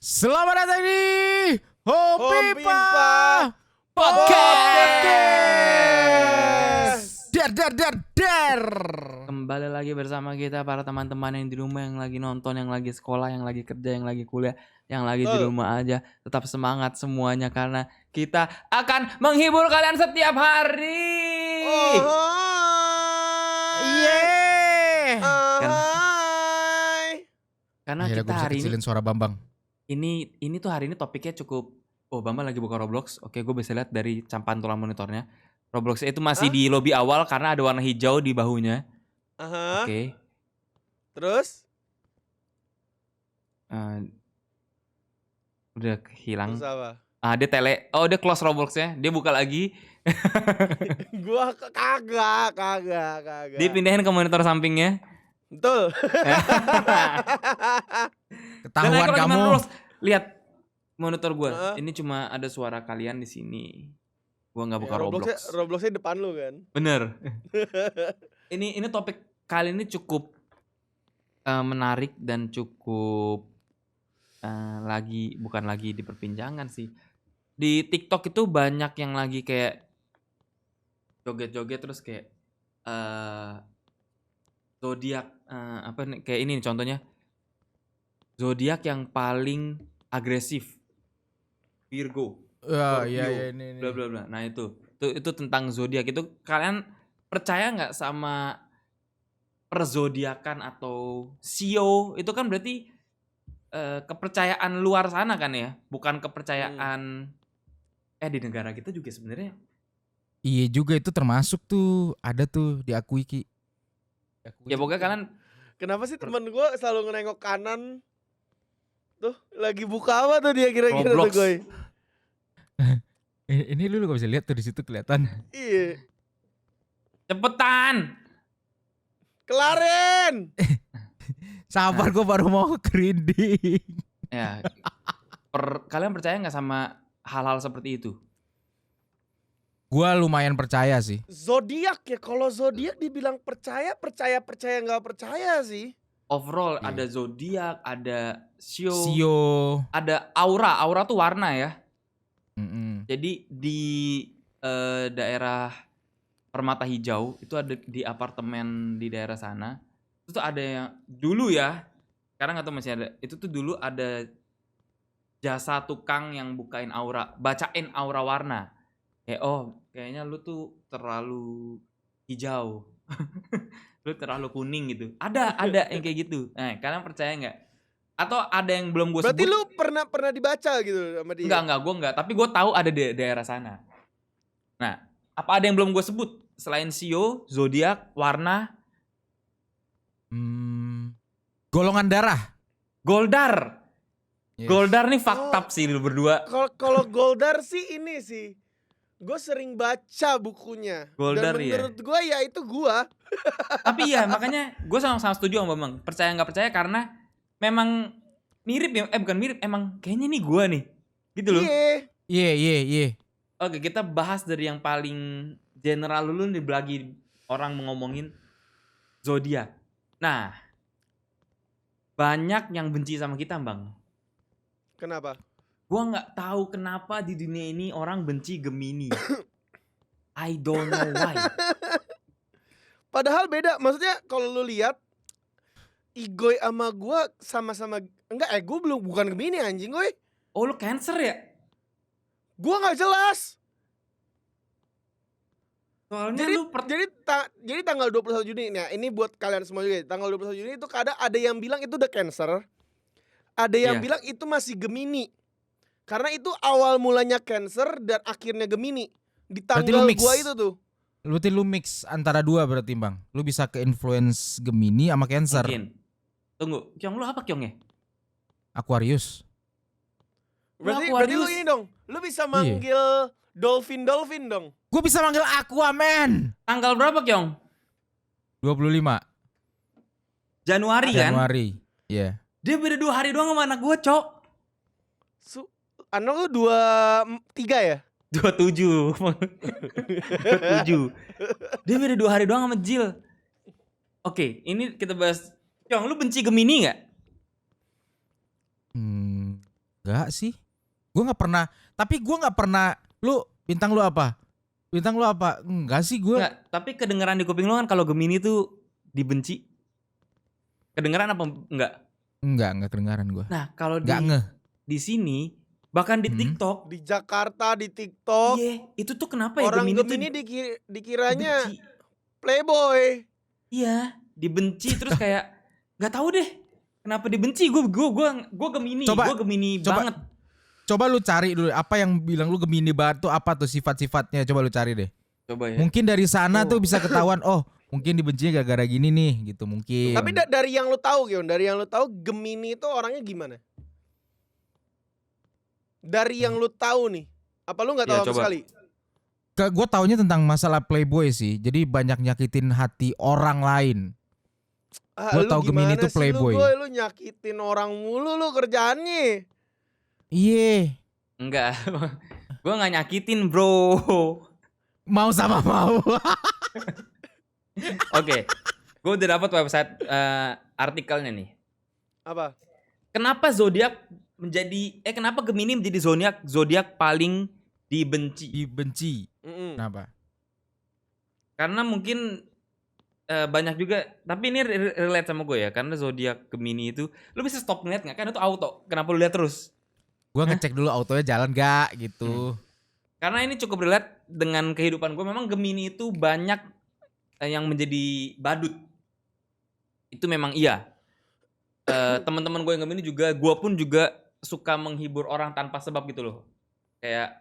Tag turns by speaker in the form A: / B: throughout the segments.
A: Selamat datang di Hopipa
B: Podcast.
A: Der.
B: Kembali lagi bersama kita para teman-teman yang di rumah, yang lagi nonton, yang lagi sekolah, yang lagi kerja, yang lagi kuliah, yang lagi di rumah aja. Tetap semangat semuanya karena kita akan menghibur kalian setiap hari.
A: Yeay.
B: Karena
A: Akhirnya
B: kita
A: gue bisa
B: hari
A: kecilin suara Bambang.
B: ini tuh hari ini topiknya cukup. Oh, Bambang lagi buka Roblox. Oke, gue bisa lihat dari pantulan monitornya. Roblox itu masih di lobby awal karena ada warna hijau di bahunya. Oke.
C: Terus?
B: Udah hilang.
C: Terus apa?
B: Dia dia close Robloxnya. Dia buka lagi.
C: Gua kagak.
B: Dia pindahin ke monitor sampingnya.
C: Betul.
A: Ketahuan
B: Dan
A: kamu.
B: Roblox. Lihat monitor gue. Ini cuma ada suara kalian di sini. Gua nggak buka Roblox.
C: Robloxnya depan lu kan.
B: Bener. Ini topik kali ini cukup menarik dan cukup bukan lagi di perbincangan sih. Di TikTok itu banyak yang lagi kayak joget-joget terus kayak zodiak kayak ini nih contohnya. Zodiak yang paling agresif. Virgo.
A: Iya ini.
B: Bla bla bla. Nah itu tentang zodiak. Itu kalian percaya nggak sama perzodiakan atau sio? Itu kan berarti kepercayaan luar sana kan ya, bukan kepercayaan di negara kita juga sebenarnya.
A: Iya juga itu termasuk tuh, ada tuh diakui Ki.
B: Ya pokoknya kalian
C: Kenapa sih temen gua selalu nengok kanan? Tuh, lagi buka apa tuh dia kira-kira tuh,
B: Roblox.
C: Goy?
A: Ini lu gak bisa lihat tuh, di situ kelihatan.
C: Iya.
B: cepetan.
C: Kelarin.
A: Sabar, gue baru mau grinding.
B: Ya. Kalian percaya nggak sama hal-hal seperti itu?
A: Gue lumayan percaya sih.
C: Zodiak ya, kalau zodiak dibilang percaya nggak percaya sih.
B: Overall ada zodiak, ada sio, ada aura. Aura tuh warna ya. Jadi di daerah Permata Hijau itu ada di apartemen di daerah sana. Itu tuh ada yang dulu ya. Sekarang nggak tahu masih ada. Itu tuh dulu ada jasa tukang yang bacain aura warna. Kayaknya lu tuh terlalu hijau. Lu terlalu kuning gitu. Ada yang kayak gitu. Nah, kalian percaya nggak? Atau ada yang belum gue sebut?
C: Berarti lu pernah dibaca gitu sama dia?
B: Enggak, gue enggak. Tapi gue tahu ada di daerah sana. Nah, apa ada yang belum gue sebut? Selain sio, zodiak, warna,
A: Golongan darah.
B: Goldar.
A: Yes.
B: Goldar nih fakta sih lu berdua.
C: Kalau Goldar sih ini sih. Gue sering baca bukunya.
B: Goldar,
C: dan menurut gue ya itu gue.
B: Tapi ya makanya gue sama setuju sama Bambang. Percaya nggak percaya karena memang mirip ya. Bukan mirip, emang kayaknya nih gue nih. Gitu loh.
A: Iya.
B: Oke, kita bahas dari yang paling general dulu nih, lagi orang ngomongin zodiak. Nah, banyak yang benci sama kita, Bang.
C: Kenapa?
B: Gua nggak tahu kenapa di dunia ini orang benci Gemini. I don't know why.
C: Padahal beda. Maksudnya kalau lu lihat Igoy sama gue sama-sama gue bukan Gemini anjing gue.
B: Oh, lu Cancer ya?
C: Gue nggak jelas.
B: Soalnya
C: Jadi tanggal 21 Juni. Nah, ini buat kalian semua juga. Tanggal 21 Juni itu ada yang bilang itu udah Cancer. Ada yang bilang itu masih Gemini. Karena itu awal mulanya Cancer dan akhirnya Gemini. Di tanggal gua itu tuh.
A: Berarti lu mix antara dua berarti Bang. Lu bisa ke influence Gemini sama Cancer.
B: Mungkin. Tunggu, Kyong lu apa Kyong ya?
A: Aquarius.
C: Berarti lu ini dong. Lu bisa manggil Dolphin dong.
A: Gue bisa manggil Aquaman.
B: Tanggal berapa Kyong?
A: 25
B: Januari kan?
A: Januari. Iya.
B: Dia beda 2 hari doang sama anak gua, Cok.
C: Anak lu 23 ya?
B: 27. 27. Dia beda 2 hari doang sama Jill. Oke, ini kita bahas. Kyong, lu benci Gemini gak?
A: Enggak sih. Gue nggak pernah. Tapi gue nggak pernah. Lu bintang lu apa? Bintang lu apa? Enggak sih gue.
B: Enggak, tapi kedengeran di kuping lu kan kalau Gemini tuh dibenci. Kedengeran apa enggak?
A: Enggak kedengaran gue.
B: Nah, kalau di sini bahkan di TikTok,
C: di Jakarta, di TikTok,
B: iya, itu tuh kenapa ya
C: orang
B: Gemini
C: tuh
B: dibenci.
C: dikiranya playboy.
B: Iya, dibenci terus kayak nggak tahu deh kenapa dibenci. Gue Gemini, gue Gemini banget.
A: Coba lu cari dulu apa yang bilang lu Gemini banget tuh, apa tuh sifat-sifatnya, coba lu cari deh.
B: Coba ya.
A: Mungkin dari sana tuh bisa ketahuan, oh mungkin dibencinya gara-gara gini nih gitu mungkin.
C: Tapi dari yang lu tahu Gion, dari yang lu tahu Gemini itu orangnya gimana? Dari yang lu tahu nih, apa lu nggak tahu sama sekali?
A: Gue taunya tentang masalah playboy sih, jadi banyak nyakitin hati orang lain. Gue tau Gemini tuh playboy.
C: Lu nyakitin orang mulu lu kerjaannya.
A: Iya.
B: Enggak, gue nggak nyakitin bro.
A: Mau sama mau.
B: Oke, gue udah dapat website artikelnya nih.
C: Apa?
B: Kenapa kenapa Gemini menjadi zodiak paling dibenci?
A: Kenapa?
B: Karena mungkin banyak juga, tapi ini relate sama gue ya, karena zodiak Gemini itu, lu bisa stop ngeliat nggak? Kan itu auto. Kenapa lu lihat terus?
A: Gue ngecek dulu autonya jalan gak gitu.
B: Karena ini cukup relate dengan kehidupan gue. Memang Gemini itu banyak yang menjadi badut. Itu memang iya. Teman-teman gue yang Gemini juga, gue pun juga suka menghibur orang tanpa sebab gitu loh. Kayak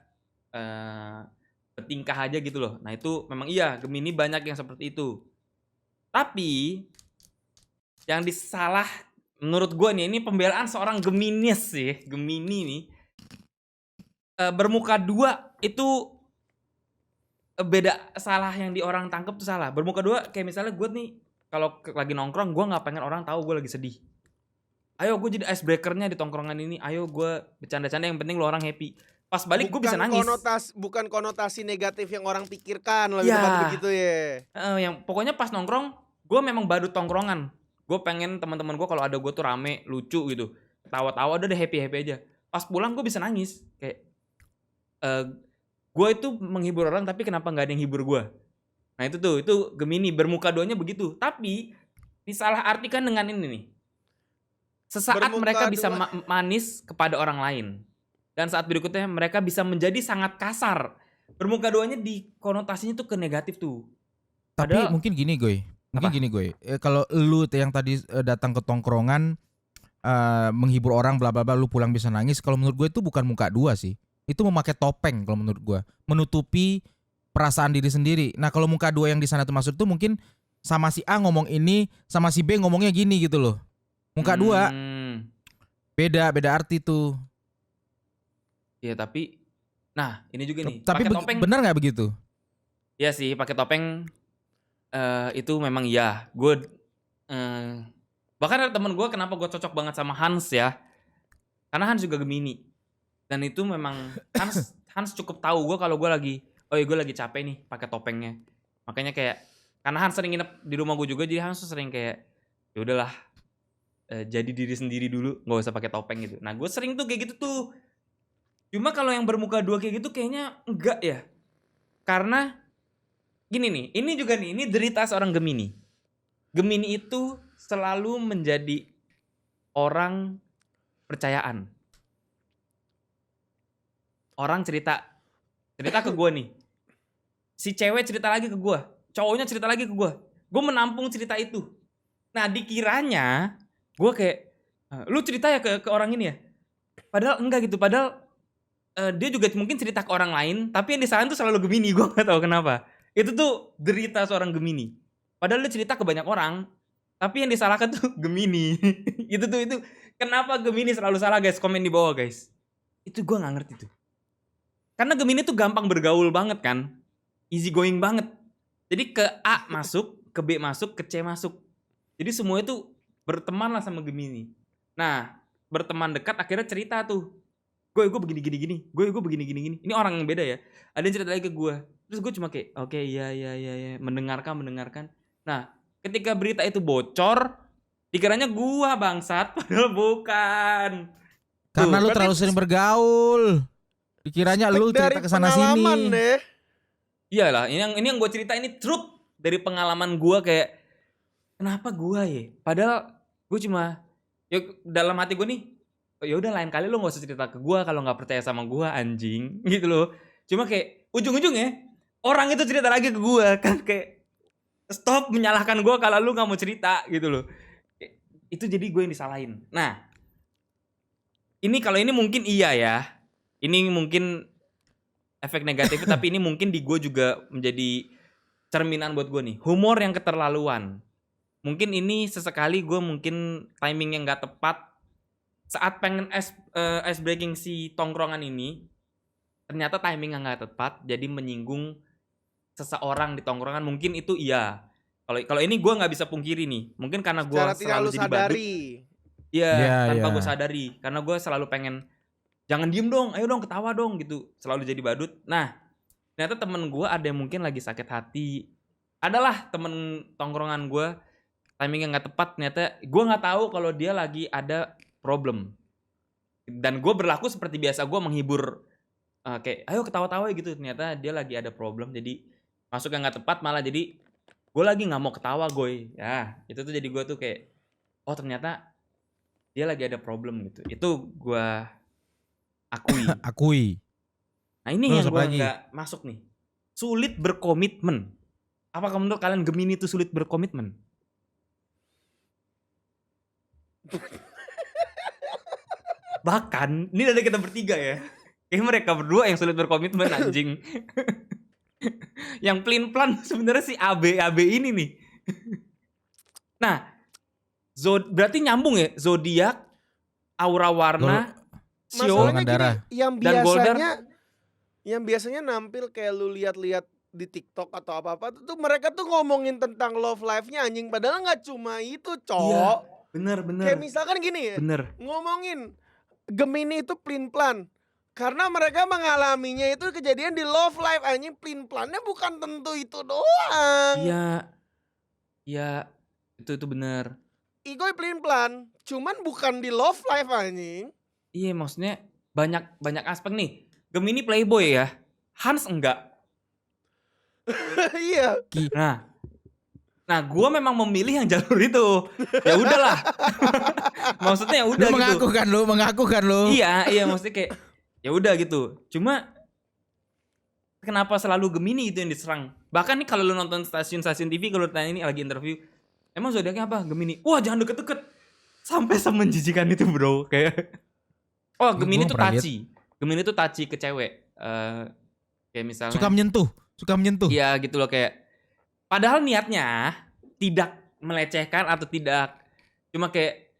B: bertingkah aja gitu loh. Nah itu memang iya, Gemini banyak yang seperti itu. Tapi yang disalah menurut gue nih, ini pembelaan seorang Gemini sih. Gemini nih bermuka dua itu beda. Salah yang di orang tangkep tuh salah. Bermuka dua kayak misalnya gue nih kalau lagi nongkrong, gue nggak pengen orang tahu gue lagi sedih. Ayo gue jadi icebreakernya di tongkrongan ini. Ayo gue bercanda-canda, yang penting lo orang happy. Pas balik gue bisa nangis.
C: Bukan konotasi negatif yang orang pikirkan, lebih tepat begitu ya.
B: Yang pokoknya pas nongkrong, gue memang badut tongkrongan. Gue pengen teman-teman gue kalau ada gue tuh rame, lucu gitu, tawa-tawa, udah happy aja. Pas pulang gue bisa nangis. Kayak gue itu menghibur orang, tapi kenapa nggak ada yang hibur gue? Nah itu Gemini bermuka duanya begitu. Tapi disalahartikan dengan ini nih. Sesaat bermuka mereka bisa manis kepada orang lain, dan saat berikutnya mereka bisa menjadi sangat kasar. Bermuka duanya dikonotasinya tuh ke negatif tuh.
A: Tapi mungkin gini gue. Kalau lu yang tadi datang ke tongkrongan menghibur orang bla bla bla, lu pulang bisa nangis. Kalau menurut gue itu bukan muka dua sih. Itu memakai topeng kalau menurut gue. Menutupi perasaan diri sendiri. Nah kalau muka dua yang di sana tuh maksud tuh mungkin sama si A ngomong ini, sama si B ngomongnya gini gitu loh. Muka dua beda arti tuh.
B: Iya tapi, nah ini juga nih.
A: Tapi topeng, benar nggak begitu?
B: Iya sih, pakai topeng itu memang iya. Gue bahkan ada temen gue, kenapa gue cocok banget sama Hans ya? Karena Hans juga Gemini, dan itu memang Hans cukup tahu gue kalau gue lagi, gue lagi capek nih, pakai topengnya. Makanya kayak, karena Hans sering nginep di rumah gue juga, jadi Hans tuh sering kayak, ya udahlah. Jadi diri sendiri dulu, nggak usah pakai topeng gitu. Nah gue sering tuh kayak gitu tuh. Cuma kalau yang bermuka dua kayak gitu kayaknya enggak ya. Karena gini nih, ini juga nih, ini derita seorang Gemini. Gemini itu selalu menjadi orang percayaan. Orang cerita ke gue nih. Si cewek cerita lagi ke gue, cowoknya cerita lagi ke gue. Gue menampung cerita itu. Nah dikiranya gue kayak, lu cerita ya ke orang ini ya? Padahal enggak gitu, padahal dia juga mungkin cerita ke orang lain, tapi yang disalahin tuh selalu Gemini, gue gak tahu kenapa. Itu tuh derita seorang Gemini. Padahal dia cerita ke banyak orang, tapi yang disalahkan tuh Gemini. itu kenapa Gemini selalu salah guys? Komen di bawah guys. Itu gue gak ngerti tuh. Karena Gemini tuh gampang bergaul banget kan. Easy going banget. Jadi ke A masuk, ke B masuk, ke C masuk. Jadi semuanya tuh berteman lah sama Gemini. Nah, berteman dekat akhirnya cerita tuh. Gue begini. Gue begini. Ini orang yang beda ya. Ada yang cerita lagi ke gue. Terus gue cuma kayak, oke, iya. Mendengarkan. Nah, ketika berita itu bocor, dikiranya gue bangsat, padahal bukan.
A: Karena lu
C: berarti
A: terlalu sering bergaul. Dikiranya lu cerita
C: dari
A: kesana
C: pengalaman
A: sini.
C: deh.
B: Iyalah, ini yang gue cerita ini truth dari pengalaman gue kayak kenapa gue ya? Padahal gue cuma ya dalam hati gue nih, ya udah lain kali lu nggak usah cerita ke gue kalau nggak percaya sama gue anjing gitu loh. Cuma kayak ujung-ujungnya orang itu cerita lagi ke gue kan kayak stop menyalahkan gue kalau lu nggak mau cerita gitu loh. Itu jadi gue yang disalahin. Nah, kalau ini mungkin iya ya. Ini mungkin efek negatif tapi ini mungkin di gue juga menjadi cerminan buat gue nih. Humor yang keterlaluan. Mungkin ini sesekali gue mungkin timing yang gak tepat. Saat pengen ice breaking si tongkrongan ini, ternyata timing yang gak tepat. Jadi menyinggung seseorang di tongkrongan. Mungkin itu iya. Kalau ini gue gak bisa pungkiri nih. Mungkin karena gue selalu jadi badut. Iya, tanpa gue sadari. Karena gue selalu pengen, jangan diem dong, ayo dong ketawa dong gitu. Selalu jadi badut. Nah, ternyata temen gue ada yang mungkin lagi sakit hati. Adalah temen tongkrongan gue, timing yang gak tepat. Ternyata gue gak tahu kalau dia lagi ada problem. Dan gue berlaku seperti biasa, gue menghibur. Kayak ayo ketawa-tawa gitu. Ternyata dia lagi ada problem. Jadi masuk yang gak tepat malah jadi gue lagi gak mau ketawa gue. Ya itu tuh jadi gue tuh kayak, oh ternyata dia lagi ada problem gitu. Itu gue akui. Nah ini yang gue gak masuk nih. Sulit berkomitmen. Apakah menurut kalian Gemini itu sulit berkomitmen? Bahkan, ini dari kita bertiga ya. Kayak mereka berdua yang sulit berkomitmen anjing. Yang pelin-pelan sebenarnya si AB ini nih. Nah, berarti nyambung ya? Zodiak, aura warna, Sio,
C: yang biasanya nampil kayak lu lihat-lihat di TikTok atau apa-apa tuh mereka tuh ngomongin tentang love life-nya anjing, padahal nggak cuma itu, cowok.
B: Iya, bener.
C: Kayak misalkan gini ya, ngomongin Gemini itu pelin-pelan. Karena mereka mengalaminya itu kejadian di love life anjing, pelin-pelannya bukan tentu itu doang.
B: Iya, itu bener.
C: Igoy pelin-pelan, cuman bukan di love life anjing.
B: Iya, maksudnya banyak aspek nih. Gemini playboy ya, Hans enggak.
C: Iya.
B: Nah, gue memang memilih yang jalur itu. Ya udahlah. Maksudnya ya udah gitu.
A: Mengaku kan lu.
B: Iya, maksudnya kayak ya udah gitu. Cuma kenapa selalu Gemini itu yang diserang? Bahkan nih kalau lu nonton stasiun TV kalau tanya ini lagi interview, emang zodiaknya apa? Gemini. Wah, jangan deket-deket. Sampai semenjijikan itu, bro. Kayak Gemini tuh touchy. Gemini tuh touchy ke cewek. Kayak misalnya
A: suka menyentuh.
B: Iya, gitu loh kayak padahal niatnya tidak melecehkan atau tidak, cuma kayak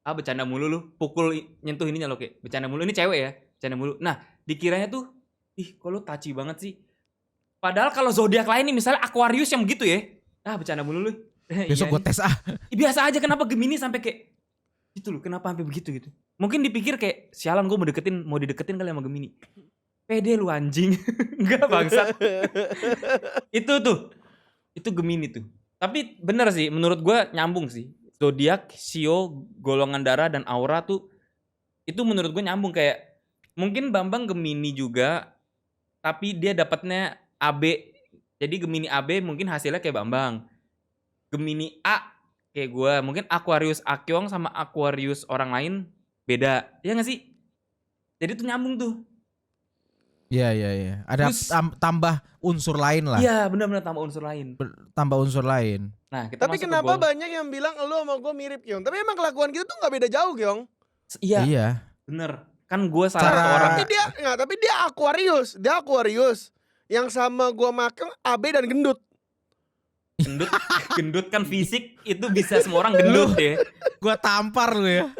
B: bercanda mulu lu, pukul nyentuh ininya lo kayak bercanda mulu, ini cewek ya, bercanda mulu. Nah, dikiranya tuh, kok lu touchy banget sih. Padahal kalau zodiak lain nih misalnya Aquarius yang begitu ya, bercanda mulu lu.
A: Besok gue tes
B: Biasa aja, kenapa Gemini sampai kayak gitu loh, kenapa sampai begitu gitu. Mungkin dipikir kayak sialan gue mau dideketin kali sama Gemini. Pede lu anjing. Enggak bangsat. Itu Gemini tuh. Tapi bener sih, menurut gue nyambung sih. Zodiak, Sio, golongan darah dan aura tuh itu menurut gue nyambung. Kayak mungkin Bambang Gemini juga, tapi dia dapatnya AB. Jadi Gemini AB mungkin hasilnya kayak Bambang. Gemini A kayak gue, mungkin Aquarius Akyong sama Aquarius orang lain beda. Iya gak sih? Jadi tuh nyambung tuh.
A: Iya. Ada tambah unsur lain lah.
B: Iya, benar-benar tambah unsur lain.
A: Nah,
C: tapi kenapa banyak yang bilang lu sama gue mirip, Kyong? Tapi emang kelakuan kita tuh gak beda jauh, Kyong.
B: Iya. Bener. Kan gue salah satu orang.
C: Tapi dia Aquarius. Yang sama gue sama Kyong AB dan gendut.
B: Gendut kan fisik itu bisa semua orang gendut ya.
A: Gue tampar lu ya.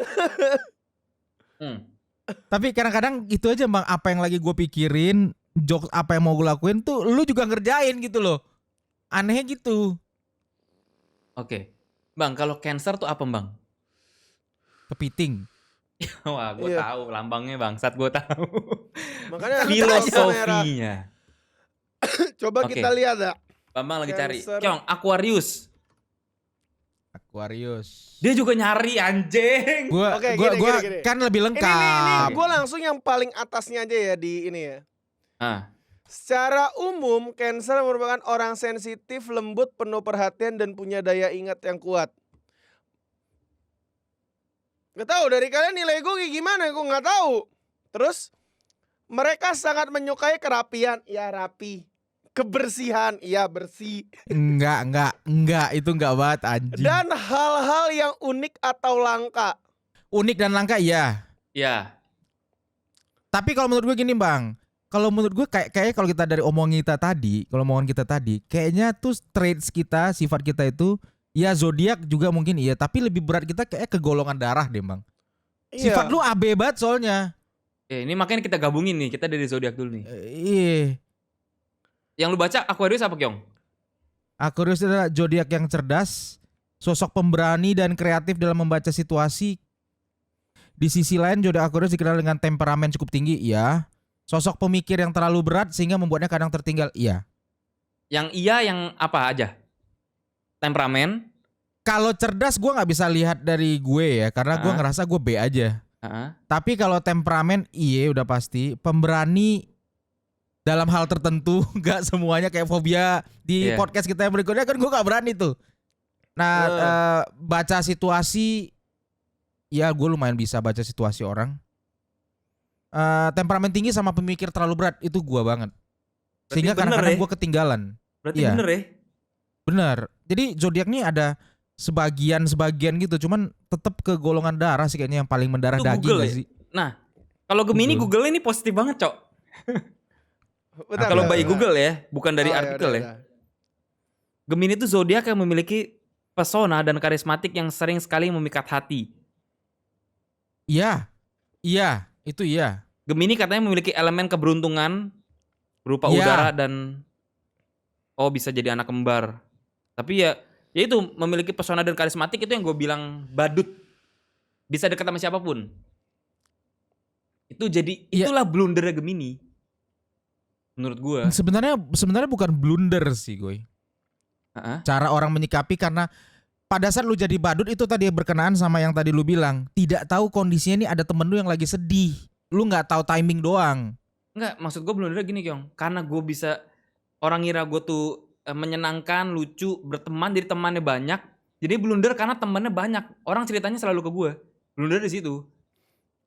A: Tapi kadang-kadang itu aja Bang, apa yang lagi gue pikirin, jokes apa yang mau gue lakuin tuh lu juga ngerjain gitu loh. Anehnya gitu.
B: Oke. Bang, kalau Cancer tuh apa Bang?
A: Kepiting.
B: Wah, gue tahu lambangnya bangsat, gue tahu.
C: Makanya
B: filosofinya.
C: Coba kita lihat ya.
B: Bambang lagi cari. Kyong, Aquarius.
A: Aquarius.
B: Dia juga nyari anjing.
A: Gua
C: gini.
A: kan lebih lengkap.
C: Ini gue langsung yang paling atasnya aja ya di ini ya. Secara umum, Cancer merupakan orang sensitif, lembut, penuh perhatian, dan punya daya ingat yang kuat. Gak tahu dari kalian nilai gue kayak gimana, gue gak tahu. Terus, mereka sangat menyukai kerapian, ya rapi. Kebersihan, iya bersih.
A: Enggak, itu enggak banget anjing.
C: Dan hal-hal yang unik atau langka.
A: Unik dan langka iya.
B: Iya.
A: Tapi kalau menurut gue gini bang, kalau menurut gue kayaknya kalau kita dari omongan kita tadi, kayaknya tuh traits kita, sifat kita itu, ya zodiak juga mungkin iya, tapi lebih berat kita kayak ke golongan darah deh bang.
C: Iya.
A: Sifat lu AB banget soalnya.
B: Ini makanya kita gabungin nih, kita dari zodiak dulu nih.
A: Iya.
B: Yang lu baca Aquarius apa Kyong?
A: Aquarius adalah zodiak yang cerdas, sosok pemberani dan kreatif dalam membaca situasi. Di sisi lain zodiak Aquarius dikenal dengan temperamen cukup tinggi, iya. Sosok pemikir yang terlalu berat sehingga membuatnya kadang tertinggal, iya.
B: Yang iya yang apa aja? Temperamen?
A: Kalau cerdas gue nggak bisa lihat dari gue ya, karena gue ngerasa gue B aja. Tapi kalau temperamen, iya udah pasti. Pemberani dalam hal tertentu, nggak semuanya kayak fobia di podcast kita yang berikutnya kan gue nggak berani tuh. Nah, baca situasi, ya gue lumayan bisa baca situasi orang. Temperamen tinggi sama pemikir terlalu berat itu gue banget. Sehingga kadang-kadang gue ketinggalan.
B: Berarti bener ya?
A: Bener. Jadi zodiak nih ada sebagian gitu, cuman tetap ke golongan darah sih kayaknya yang paling mendarah
B: itu
A: daging
B: Google,
A: gak
B: ya?
A: sih?
B: Nah, kalau Gemini Google ini positif banget, Cok. Kalau by Google ya, bukan dari artikel ya. Gemini itu zodiak yang memiliki pesona dan karismatik yang sering sekali memikat hati.
A: Iya, itu iya.
B: Gemini katanya memiliki elemen keberuntungan berupa udara dan bisa jadi anak kembar. Tapi ya itu memiliki pesona dan karismatik itu yang gue bilang badut. Bisa dekat sama siapapun. Itu jadi itulah blundernya Gemini. Menurut gue.
A: Sebenarnya bukan blunder sih gue. Cara orang menyikapi karena pada saat lu jadi badut itu tadi berkenaan sama yang tadi lu bilang. Tidak tahu kondisinya ini ada temen lu yang lagi sedih. Lu gak tahu timing doang.
B: Enggak, maksud gue blundernya gini Kyong. Karena gue bisa, orang ngira gue tuh menyenangkan, lucu, berteman, jadi temannya banyak. Jadi blunder karena temannya banyak. Orang ceritanya selalu ke gue. Blunder di situ.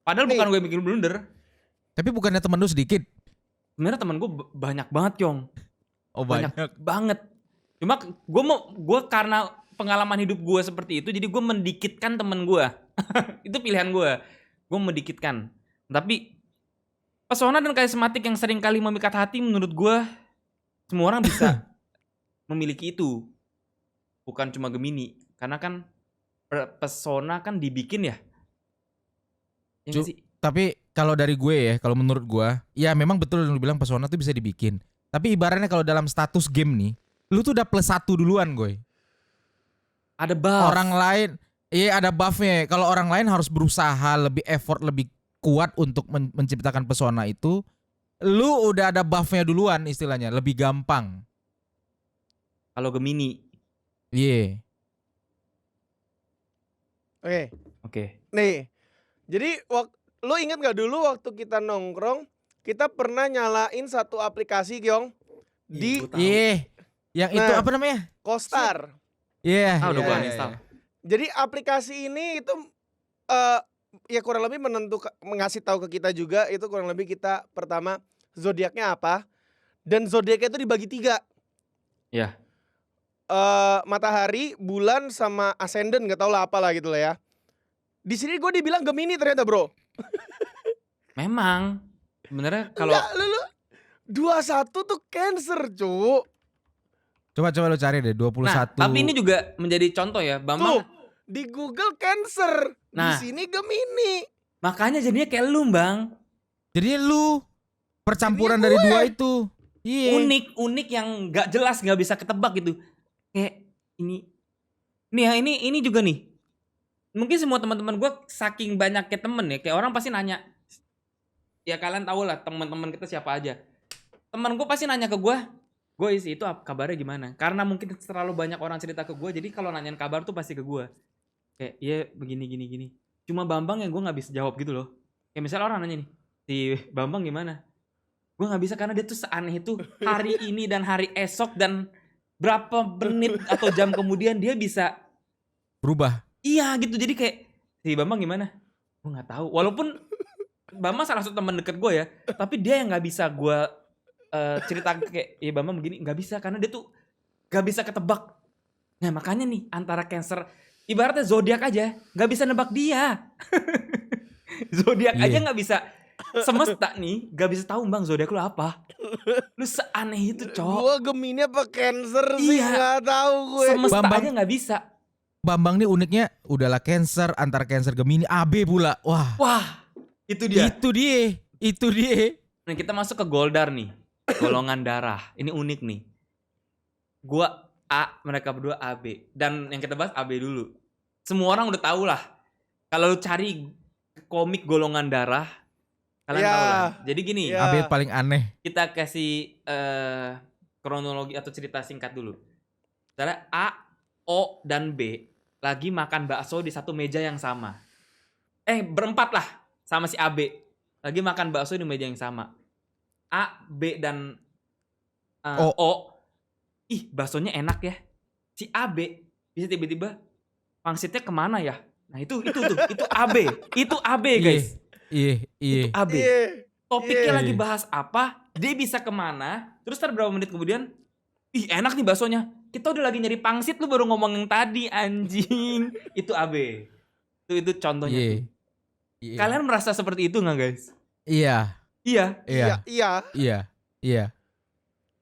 B: Padahal bukan gue yang bikin blunder.
A: Tapi bukannya temen lu sedikit?
B: Sebenarnya teman gue banyak banget Kyong.
A: Oh banyak
B: banget. Cuma gue karena pengalaman hidup gue seperti itu, jadi gue mendikitkan temen gue. Itu pilihan gue. Gue mendikitkan. Tapi pesona dan karismatik yang sering kali memikat hati menurut gue semua orang bisa memiliki itu. Bukan cuma Gemini. Karena kan pesona kan dibikin ya. Ya sih?
A: Tapi kalau dari gue ya, kalau menurut gue, ya memang betul yang lu bilang pesona tuh bisa dibikin. Tapi ibaratnya kalau dalam status game nih, lu tuh udah +1 duluan gue.
B: Ada buff.
A: Orang lain, ada buffnya. Kalau orang lain harus berusaha lebih effort, lebih kuat untuk menciptakan pesona itu. Lu udah ada buffnya duluan istilahnya, lebih gampang.
B: Kalau Gemini.
A: Iya.
C: Oke. Nih, jadi lu inget gak dulu waktu kita nongkrong, kita pernah nyalain satu aplikasi Kyong di
A: yang itu apa namanya?
C: CoStar.
B: Udah gua uninstall.
C: Jadi aplikasi ini itu ya kurang lebih ngasih tahu ke kita juga itu kurang lebih kita pertama zodiaknya apa dan zodiaknya itu dibagi 3.
B: Iya.
C: Matahari, bulan sama ascendant nggak tahu lah apalah gitu lah ya. Di sini gue dibilang Gemini ternyata bro.
B: Memang sebenarnya kalau
C: 21 tuh Cancer cu.
A: Coba lu cari deh 21.
B: Nah, tapi ini juga menjadi contoh ya, Bambang.
C: Tuh, di Google Cancer, di sini Gemini.
B: Makanya jadinya kayak lu, Bang.
A: Jadinya lu percampuran dari dua itu. Iya.
B: Unik yang nggak jelas, nggak bisa ketebak gitu. Kayak ini juga nih. Mungkin semua teman-teman gue saking banyaknya temen ya, kayak orang pasti nanya. Ya kalian tahu lah teman-teman kita siapa aja. Teman gue pasti nanya ke gue, gue isi itu kabarnya gimana. Karena mungkin terlalu banyak orang cerita ke gue, jadi kalau nanyain kabar tuh pasti ke gue. Kayak iya begini. Cuma Bambang yang gue nggak bisa jawab gitu loh. Kayak misalnya orang nanya nih, si Bambang gimana? Gue nggak bisa karena dia tuh seaneh itu. Hari ini dan hari esok dan berapa menit atau jam kemudian dia bisa
A: Berubah.
B: iya gitu. Jadi kayak si Bambang gimana? Gue nggak tahu. Walaupun Bambang salah satu teman deket gue ya, tapi dia yang nggak bisa gue cerita kayak ya Bambang begini, nggak bisa karena dia tuh nggak bisa ketebak. Nah makanya nih antara Cancer ibaratnya zodiak aja nggak bisa nebak dia. Zodiak aja nggak bisa, semesta nih nggak bisa tahu Bang zodiak lu apa. Lu seaneh itu cowok.
C: Gue Gemini apa Cancer sih nggak tahu gue.
B: Semesta
A: Bambang
B: aja nggak bisa.
A: Bambang nih uniknya udahlah Cancer, antara Cancer Gemini, AB pula.
B: Wah, itu dia.
A: Itu dia.
B: Nah, kita masuk ke Goldar nih. Golongan darah. Ini unik nih. Gua A, mereka berdua AB. Dan yang kita bahas AB dulu. Semua orang udah tahu lah. Kalau lu cari komik golongan darah, kalian tahu lah. Jadi gini,
A: AB paling aneh.
B: kita kasih kronologi atau cerita singkat dulu. Misalnya A, O, dan B lagi makan bakso di satu meja yang sama. Berempat lah sama si AB. Lagi makan bakso di meja yang sama. A, B, dan O. Ih, baksonya enak ya. Si AB bisa tiba-tiba pangsitnya kemana ya? Nah itu AB. Itu AB guys.
A: Iya.
B: Itu AB. Topiknya
C: Iya.
B: lagi bahas apa, dia bisa kemana, terus berapa menit kemudian, ih enak nih baksonya. Kita udah lagi nyari pangsit, lu baru ngomong yang tadi, anjing. Itu AB. Itu contohnya.
A: Iya.
B: Kalian merasa seperti itu nggak guys?
A: Iya.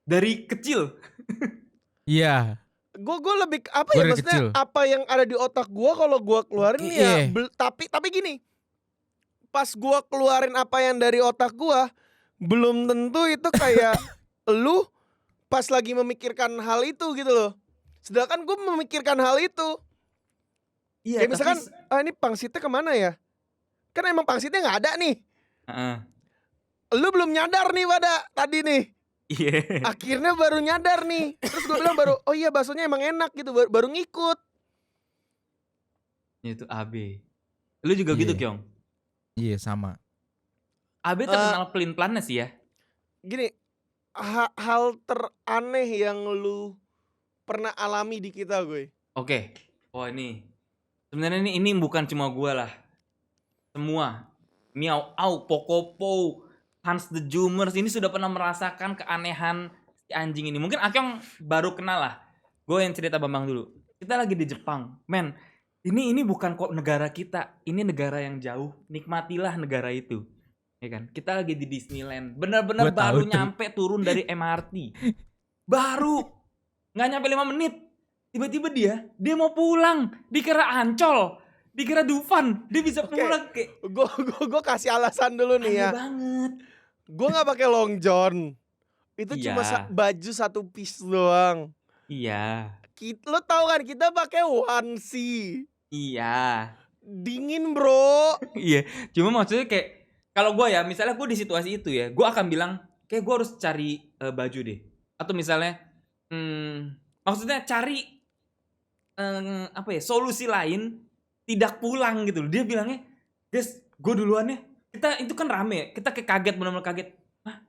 B: Dari kecil.
A: Iya.
C: Gue lebih apa
A: Gua
C: ya
A: dari
C: maksudnya
A: kecil.
C: apa yang ada di otak gue kalau gue keluarin nih ya. Tapi gini, pas gue keluarin apa yang dari otak gue, belum tentu itu kayak lu pas lagi memikirkan hal itu gitu loh. Sedangkan gue memikirkan hal itu.
B: Iya.
C: Kayak misalkan, ini pangsitnya kemana ya? Kan emang pangsitnya nggak ada nih. Lu belum nyadar nih pada tadi nih.
B: Iya.
C: Akhirnya baru nyadar nih. Terus gue bilang oh iya baksonya emang enak gitu, baru ngikut.
B: Itu AB. Lu juga gitu Kyong?
A: Iya sama.
B: AB terkenal pelin-pelannya sih ya.
C: Gini, hal teraneh yang lu pernah alami di kita gue.
B: Oke. Oh ini. Sebenarnya ini bukan cuma gue lah. Semua. Miao Au, Pocopo, Hans the Zoomers ini sudah pernah merasakan keanehan si anjing ini. Mungkin Akyong baru kenal lah. Gue yang cerita Bambang dulu. Kita lagi di Jepang. Men, ini bukan kok negara kita. Ini negara yang jauh. Nikmatilah negara itu. Ya kan? Kita lagi di Disneyland. Bener-bener baru nyampe turun dari MRT. Baru. Nggak nyampe 5 menit. Tiba-tiba dia mau pulang. Dikira Ancol. Dikira Dufan. Dia bisa pulang kayak.
C: Gue kasih alasan dulu nih ya.
B: Aneh banget.
C: Gue nggak pakai long john. Itu cuma baju satu piece doang.
B: Iya.
C: Lo tau kan kita pakai onesie.
B: Iya.
C: Dingin bro.
B: Iya. Cuma maksudnya kayak kalau gue ya, misalnya gue di situasi itu ya, gue akan bilang kayak gue harus cari baju deh. Atau misalnya, maksudnya cari solusi lain, tidak pulang gitu. Dia bilangnya, guys, gue duluan ya. Kita itu kan rame ya. Kita kayak kaget, benar-benar kaget. Hah?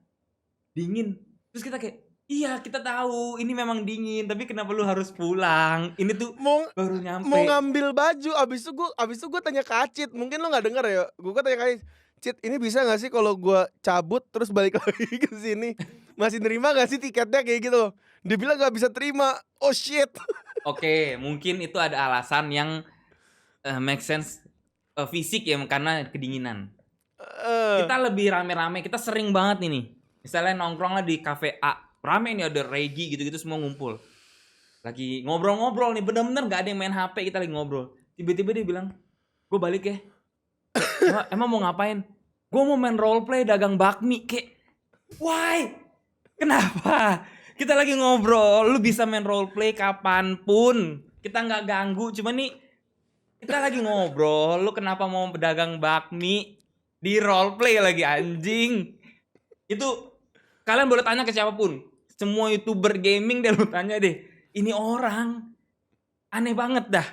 B: Dingin. Terus kita kayak, iya kita tahu ini memang dingin, tapi kenapa lu harus pulang? Ini tuh baru nyampe.
C: Mau ngambil baju, abis itu gue tanya ke Acit. Mungkin lu nggak dengar ya. Gue tanya ke Acit, Cit, ini bisa nggak sih kalau gue cabut terus balik lagi ke sini? Masih nerima nggak sih tiketnya kayak gitu? Dia bilang nggak bisa terima. Oh shit.
B: Oke, mungkin itu ada alasan yang make sense fisik ya karena kedinginan. Kita lebih rame-rame, kita sering banget nih. Misalnya nongkrong lah di cafe A, rame nih ada Regi gitu-gitu semua ngumpul. Lagi ngobrol-ngobrol nih, bener-bener gak ada yang main HP, kita lagi ngobrol. Tiba-tiba dia bilang, gue balik ya. Emang mau ngapain? Gue mau main roleplay dagang bakmi. Kayak, why? Kenapa? Kita lagi ngobrol, lu bisa main roleplay kapanpun. Kita gak ganggu, cuma nih kita lagi ngobrol, lu kenapa mau pedagang bakmi di roleplay lagi anjing? Itu kalian boleh tanya ke siapapun. semua YouTuber gaming deh lu tanya deh. Ini orang aneh banget dah.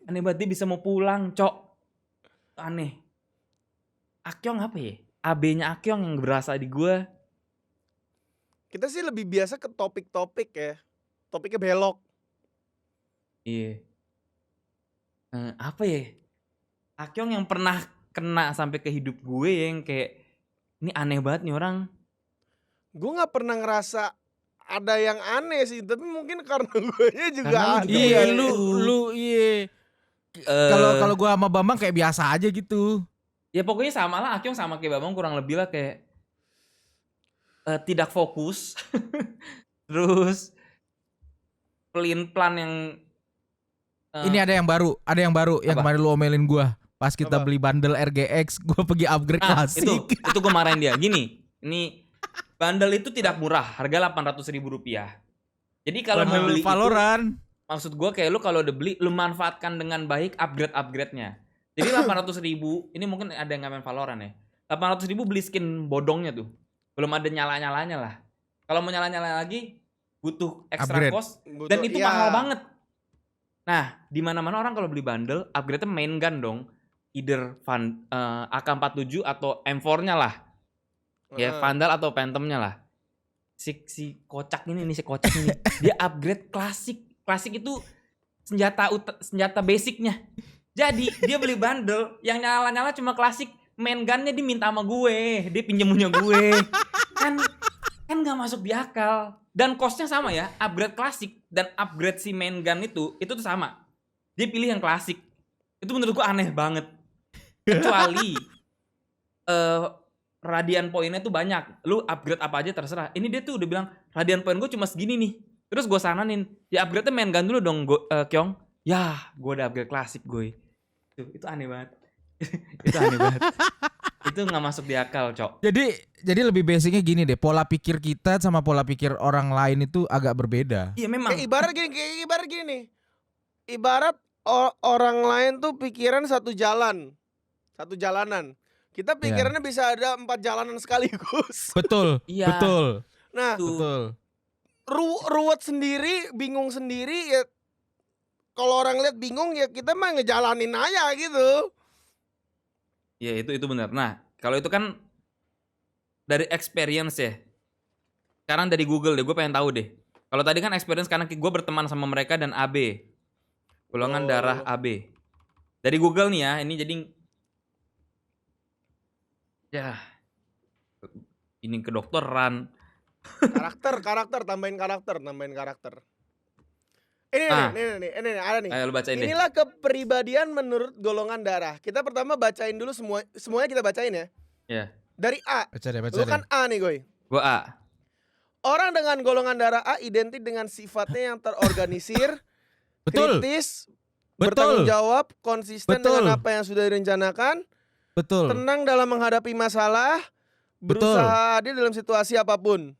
B: Aneh banget dia bisa mau pulang, Cok. Aneh. Akyong apa ya? AB-nya Akyong yang berasa di gua.
C: Kita sih lebih biasa ke topik-topik ya. Topiknya belok.
B: Iya. Apa ya? Akyong yang pernah kena sampai ke hidup gue yang kayak ini aneh banget nih orang.
C: Gue nggak pernah ngerasa ada yang aneh sih, tapi mungkin karena gue juga
B: Karena lu
C: aneh.
B: juga
A: Iya,
B: kayak
A: lu iya. Kalau gua sama Bambang kayak biasa aja gitu.
B: Ya pokoknya sama lah, Akyong sama kayak Bambang kurang lebih lah kayak tidak fokus. Terus pelin-pelan yang
A: Ini ada yang baru yang
B: Apa?
A: kemarin lu omelin gua. Pas kita
C: Apa?
A: beli bundle RGX, gua pergi upgrade klasik.
B: itu gue marahin dia. Gini, ini bundle itu tidak murah, harga Rp800.000. Jadi kalau mau
A: Bundle
B: beli
A: Valorant.
B: itu, maksud gue kayak lu kalau udah beli, lu manfaatkan dengan baik upgrade-nya. Jadi 800.000, ini mungkin ada yang ngamen Valorant ya. 800.000 beli skin bodongnya tuh. Belum ada nyala-nyalanya lah. Kalau mau nyala-nyala lagi, butuh extra
A: Upgrade.
B: cost. Dan itu mahal banget. Nah, di mana-mana orang kalau beli bundle, upgrade-nya main gun dong. Either AK-47 atau M4-nya lah. Ya, Vandal atau Phantom-nya lah. Si kocak ini dia upgrade klasik. Klasik itu senjata basicnya. Jadi dia beli bundle yang nyala-nyala cuma klasik, main gunnya dia minta sama gue, dia pinjem punya gue. kan nggak masuk di akal. Dan costnya sama ya, upgrade klasik dan upgrade si main gun itu tuh sama. Dia pilih yang klasik. Itu menurut gue aneh banget. Kecuali radian poinnya tuh banyak. Lu upgrade apa aja terserah. Ini dia tuh udah bilang radian poin gue cuma segini nih. Terus gue sananin, ya upgrade-nya main gun dulu dong, Kyong. Ya, gue udah upgrade klasik gue. Itu aneh banget. Itu aneh banget. Itu nggak masuk di akal, Cok.
A: Jadi lebih basicnya gini deh, pola pikir kita sama pola pikir orang lain itu agak berbeda.
B: Iya memang.
C: Ibarat gini nih. Ibarat orang lain tuh pikiran satu jalanan. Kita pikirannya bisa ada 4 jalanan sekaligus.
A: Betul.
B: Iya.
A: Betul.
C: Nah,
A: betul.
C: Ruwet sendiri, bingung sendiri ya. Kalau orang lihat bingung ya kita mah ngejalanin aja gitu.
B: Ya itu benar. Nah, kalau itu kan dari experience ya. Sekarang dari Google deh, gue pengen tahu deh. Kalau tadi kan experience karena gue berteman sama mereka dan AB. Golongan darah AB. Dari Google nih ya, ini jadi ya ini kedokteran.
C: Karakter, tambahin karakter. Ini ada nih.
B: Ayo lu bacain deh.
C: Inilah kepribadian menurut golongan darah. Kita pertama bacain dulu semuanya kita bacain ya.
B: Ya.
C: Dari A.
A: Baca deh.
C: Lu kan A nih, Goy.
B: Gua A.
C: Orang dengan golongan darah A identik dengan sifatnya yang terorganisir, kritis, bertanggung jawab, konsisten dengan apa yang sudah direncanakan, tenang dalam menghadapi masalah, berusaha adil dalam situasi apapun.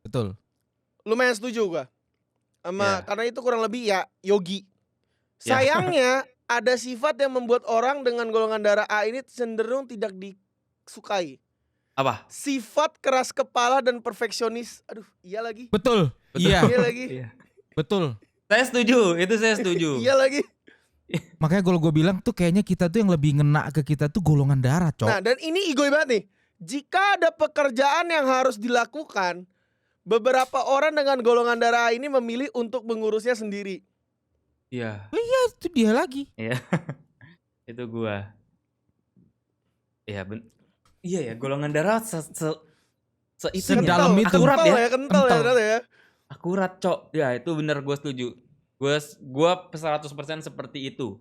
A: Betul.
C: Lumayan setuju gua. Karena itu kurang lebih ya yogi. Sayangnya ada sifat yang membuat orang dengan golongan darah A ini cenderung tidak disukai.
B: Apa?
C: Sifat keras kepala dan perfeksionis. Aduh, iya lagi.
A: Betul. Iya.
C: Iya lagi.
A: Betul.
B: Saya setuju, itu saya setuju.
C: Iya lagi.
A: Makanya kalau gue bilang tuh kayaknya kita tuh yang lebih ngena ke kita tuh golongan darah, Cok.
C: Nah, dan ini egoy banget nih. Jika ada pekerjaan yang harus dilakukan, beberapa orang dengan golongan darah ini memilih untuk mengurusnya sendiri.
B: Iya.
A: Iya, itu dia lagi.
B: Iya. Itu gua. Iya, iya ya, golongan darah itu
A: dalam itu.
C: Akurat ya, kental ya.
B: Akurat, Cok. Ya, itu benar gue setuju. Gua 100% seperti itu.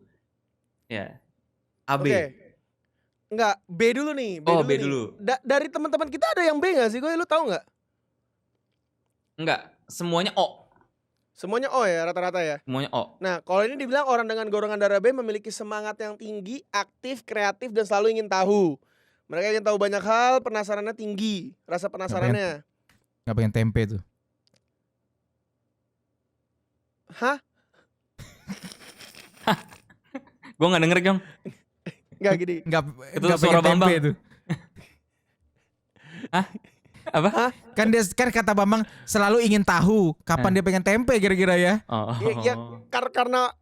B: Ya. AB.
C: Oke. Enggak, B dulu nih.
B: B dulu.
C: Dari teman-teman kita ada yang B enggak sih? Lu tahu enggak?
B: Enggak, semuanya O.
C: Semuanya O ya, rata-rata ya.
B: Semuanya O.
C: Nah, kalau ini dibilang orang dengan golongan darah B memiliki semangat yang tinggi, aktif, kreatif, dan selalu ingin tahu. Mereka ingin tahu banyak hal, penasarannya tinggi, rasa penasarannya.
A: Nggak pengen tempe tuh.
C: Hah?
B: Gue nggak denger, Jong.
C: Enggak gini.
A: Nggak
B: Itu
A: nggak
B: suara
A: pengen tempe
B: Bambang.
A: tuh.
B: Hah? Apa?
C: Hah?
A: Kan kata Bambang selalu ingin tahu kapan dia pengen tempe kira-kira ya.
B: Oh.
C: Ya, karena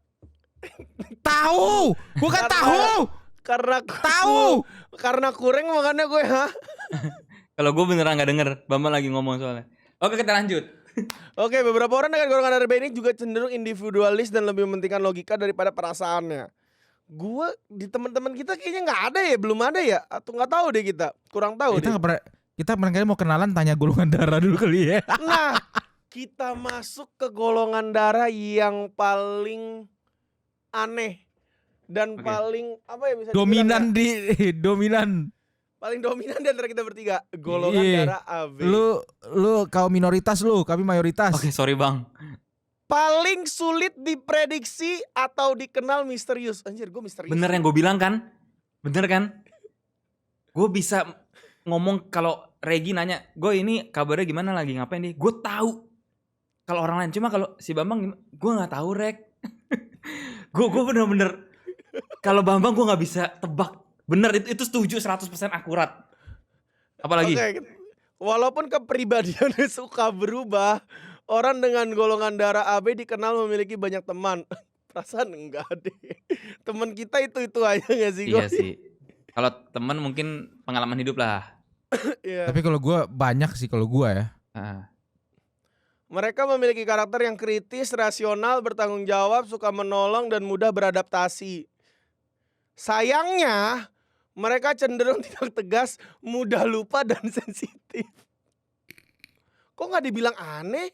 A: Tahu, bukan tahu. Tahu.
C: Karena kurang makanya gue
B: Kalau gue beneran gak denger, Bambang lagi ngomong soalnya. Oke, kita lanjut.
C: Oke, beberapa orang dengan golongan darah B ini juga cenderung individualis dan lebih mementingkan logika daripada perasaannya. Gua di teman-teman kita kayaknya nggak ada ya, belum ada ya, atau nggak tahu deh kita, kurang tahu
A: Kita
C: deh.
A: nggak pernah. Kita barangkali mau kenalan tanya golongan darah dulu kali ya.
C: Nah, kita masuk ke golongan darah yang paling aneh dan
B: Oke.
C: paling apa ya bisa dibilang
A: Dominan
C: ya?
A: dominan.
C: Paling dominan di antara kita bertiga, golongan
A: Iya.
C: darah AB.
A: Lu kaum minoritas lu, kami mayoritas.
B: Oke, sorry Bang.
C: Paling sulit diprediksi atau dikenal misterius. Anjir, gue misterius.
B: Bener yang gue bilang kan? Bener kan? Gue bisa ngomong kalau Regi nanya, gue ini kabarnya gimana, lagi ngapain nih? Gue tahu. Kalau orang lain, cuma kalau si Bambang, gue nggak tahu Rek. Gue bener-bener kalau Bambang gue nggak bisa tebak. Bener itu setuju 100% akurat. Apalagi?
C: Oke, walaupun kepribadiannya suka berubah, orang dengan golongan darah AB dikenal memiliki banyak teman. Perasaan enggak deh. Teman kita itu aja gak sih?
B: Iya sih. Kalau teman mungkin pengalaman hidup lah.
C: Iya.
A: Tapi kalau gue banyak sih kalau gue ya.
C: Mereka memiliki karakter yang kritis, rasional, bertanggung jawab, suka menolong, dan mudah beradaptasi. Sayangnya, mereka cenderung tidak tegas, mudah lupa, dan sensitif. Kok nggak dibilang aneh?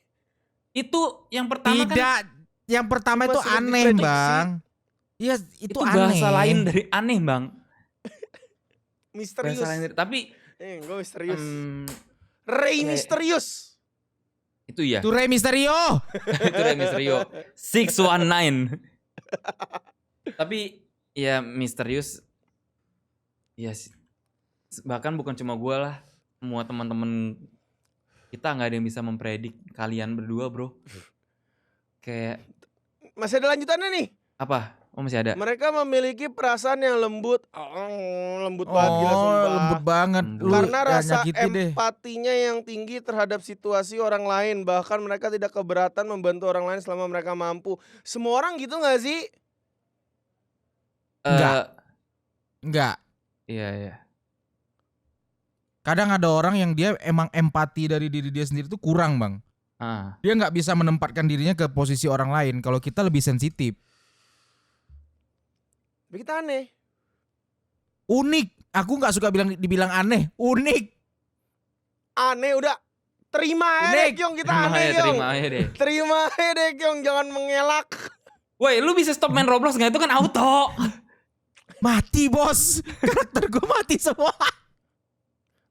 B: Itu yang pertama
A: Tidak,
B: kan.
A: yang pertama
C: Cuma
A: itu
C: sulit
A: aneh
C: diprediksi.
A: Bang. Iya itu aneh.
B: Bahasa lain dari aneh Bang.
C: Misterius.
B: Bahasa lain dari, tapi
C: Gue misterius.
B: kayak-
C: Rey misterius.
B: itu ya.
A: Itu Rey Mysterio.
B: Itu Rey Mysterio 619. Tapi ya misterius. Ya sih. Bahkan bukan cuma gue lah, semua teman-teman kita nggak ada yang bisa mempredik kalian berdua bro. Kayak
C: Masih ada lanjutannya nih.
B: apa? Oh masih ada.
C: Mereka memiliki perasaan yang lembut. Lembut banget gila sumpah.
A: Lembut banget.
B: Lembut.
A: Lu
C: Karena
A: ya,
C: rasa
A: nyakiti deh.
C: empatinya yang tinggi terhadap situasi orang lain. Bahkan mereka tidak keberatan membantu orang lain selama mereka mampu. Semua orang gitu gak sih?
A: Enggak.
B: Iya.
A: Kadang ada orang yang dia emang empati dari diri dia sendiri tuh kurang Bang. Dia nggak bisa menempatkan dirinya ke posisi orang lain. Kalau kita lebih sensitif.
C: Begitu aneh.
A: Unik. Aku nggak suka dibilang aneh. Unik.
C: Aneh udah. Terima aja deh Kyong, kita aneh Kyong.
B: Terima aja deh.
C: Terima aja deh Kyong, jangan mengelak.
B: Woi, lu bisa stop main Roblox nggak? Itu kan auto.
A: Mati bos. Karakter gue mati semua.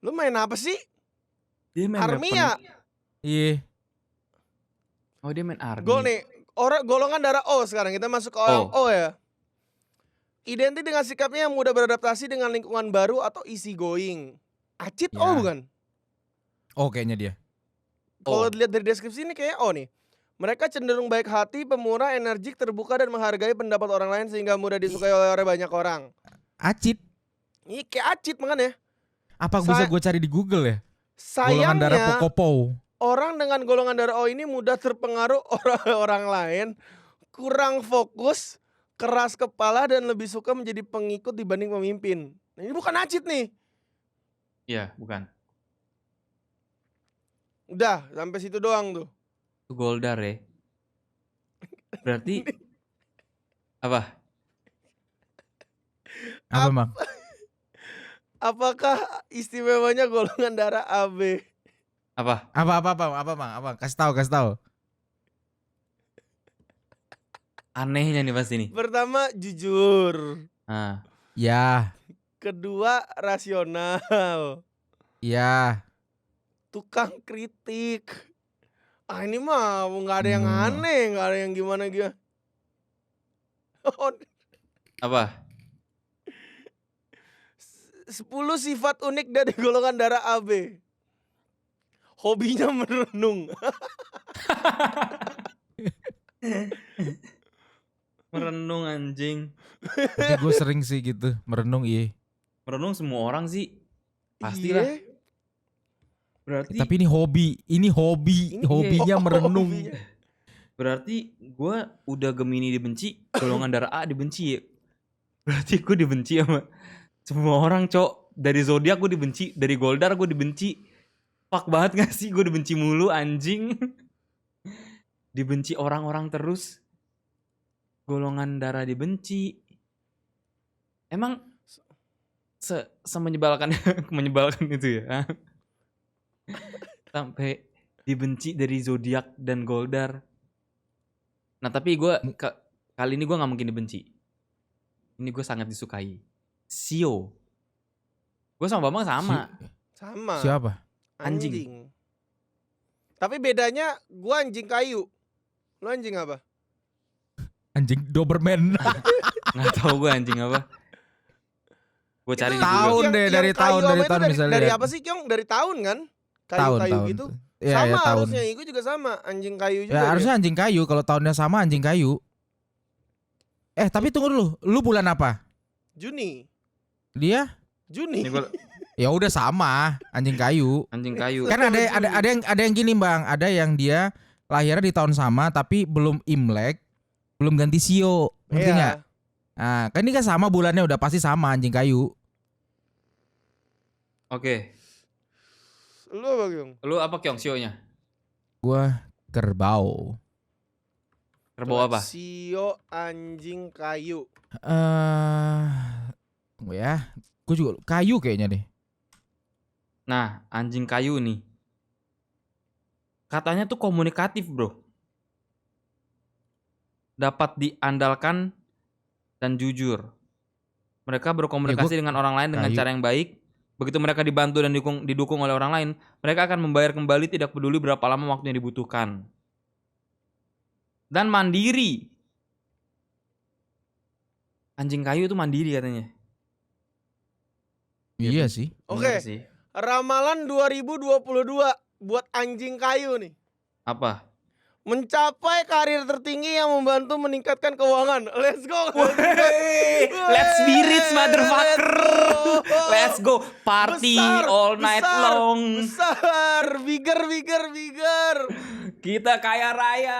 C: Lu main apa sih?
B: Dia main
C: Army
B: weapon.
C: ya?
A: Iya.
B: Oh dia main Army.
C: Gol nih, orang golongan darah O sekarang, kita masuk ke orang O ya. Identik dengan sikapnya yang mudah beradaptasi dengan lingkungan baru atau easy going. Acit
A: Ya.
C: O bukan?
A: Oh kayaknya dia.
C: Kalau dilihat dari deskripsi ini kayaknya O nih. Mereka cenderung baik hati, pemurah, energik, terbuka dan menghargai pendapat orang lain sehingga mudah disukai oleh banyak orang.
A: Acit.
C: Ini kayak Acit makanya.
A: Apa bisa gue cari di Google ya? Golongan darah
C: Sayangnya
A: Pokopo.
C: orang dengan golongan darah O ini mudah terpengaruh orang lain, kurang fokus, keras kepala dan lebih suka menjadi pengikut dibanding pemimpin. Nah, ini bukan Acit nih.
B: Iya, bukan.
C: Udah, sampai situ doang tuh.
B: Itu Goldar ya. Berarti apa?
A: Apa Bang?
C: Apakah istimewanya golongan darah AB?
B: Apa?
A: Apa Bang? Kasih tahu.
B: Anehnya nih pasti nih.
C: Pertama jujur,
A: Ya.
C: kedua rasional,
A: Ya.
C: tukang kritik. Ini mah nggak ada yang aneh, nggak ada yang gimana.
B: Apa?
C: 10 sifat unik dari golongan darah AB. Hobinya merenung.
B: Merenung anjing.
A: Tapi gue sering sih gitu merenung iya.
B: Merenung semua orang sih. Pastilah.
C: Iya.
B: Berarti
A: Tapi ini hobi, hobinya merenung.
C: hobinya.
B: berarti gue udah Gemini dibenci, golongan darah A dibenci ya. Berarti gue dibenci sama semua orang, Cok. Dari zodiak gue dibenci, dari Goldar gue dibenci. Fuck banget gak sih, gue dibenci mulu anjing. Dibenci orang-orang terus. Golongan darah dibenci. Emang semenyebalkan menyebalkan itu ya. Sampai dibenci dari zodiak dan Goldar. Nah, tapi gue kali ini gue nggak mungkin dibenci. Ini gue sangat disukai. Sio. Gue sama Bambang sama.
C: Sama.
A: Siapa?
B: Anjing.
C: Tapi bedanya gua anjing kayu. Lu anjing apa?
A: Anjing Doberman.
B: Nggak tahu gue anjing apa. Gue cari
C: Itu
B: di
A: tahun
B: Google.
A: deh, dari
C: kayu
A: tahun,
C: apa
A: dari
C: itu
A: tahun bisa
C: dari
A: lihat.
C: apa sih, Kyong? Dari tahun kan?
A: Tahun.
C: Kayu-kayu gitu.
A: Iya,
C: Sama
A: ya, tahun.
C: harusnya, gue juga sama. Anjing kayu juga.
A: Ya
C: dia.
A: harusnya anjing kayu, kalau tahunnya sama anjing kayu. Tapi tunggu dulu, lu bulan apa?
C: Juni.
A: Dia?
C: Juni.
B: Ini gua
A: Ya udah sama, anjing kayu.
B: anjing kayu.
A: Kan ada yang gini, Bang. Ada yang dia lahirnya di tahun sama tapi belum Imlek, belum ganti sio. Ngerti
C: Iya.
A: nggak? Nah, kan ini kan sama bulannya, udah pasti sama anjing kayu.
B: Oke.
C: Lu apa, Kyong?
B: Lu apa Kyong sionya?
A: Gua kerbau.
B: Kerbau apa?
C: Sio anjing kayu.
A: Tunggu ya. Gue juga kayu kayaknya deh.
B: Nah, anjing kayu nih. Katanya tuh komunikatif, bro. Dapat diandalkan dan jujur. Mereka berkomunikasi dengan orang lain dengan
A: kayu.
B: cara yang baik. Begitu mereka dibantu dan didukung oleh orang lain, mereka akan membayar kembali tidak peduli berapa lama waktu yang dibutuhkan. Dan mandiri. Anjing kayu itu mandiri katanya.
A: Iya sih.
C: Oke.
B: Bener sih.
C: Ramalan 2022 buat anjing kayu nih.
B: Apa?
C: Mencapai karir tertinggi yang membantu meningkatkan keuangan. Let's go.
B: Let's be rich, motherfucker. Let's go. Party
C: Besar,
B: all night
C: besar,
B: long.
C: Besar, bigger.
B: Kita kaya raya.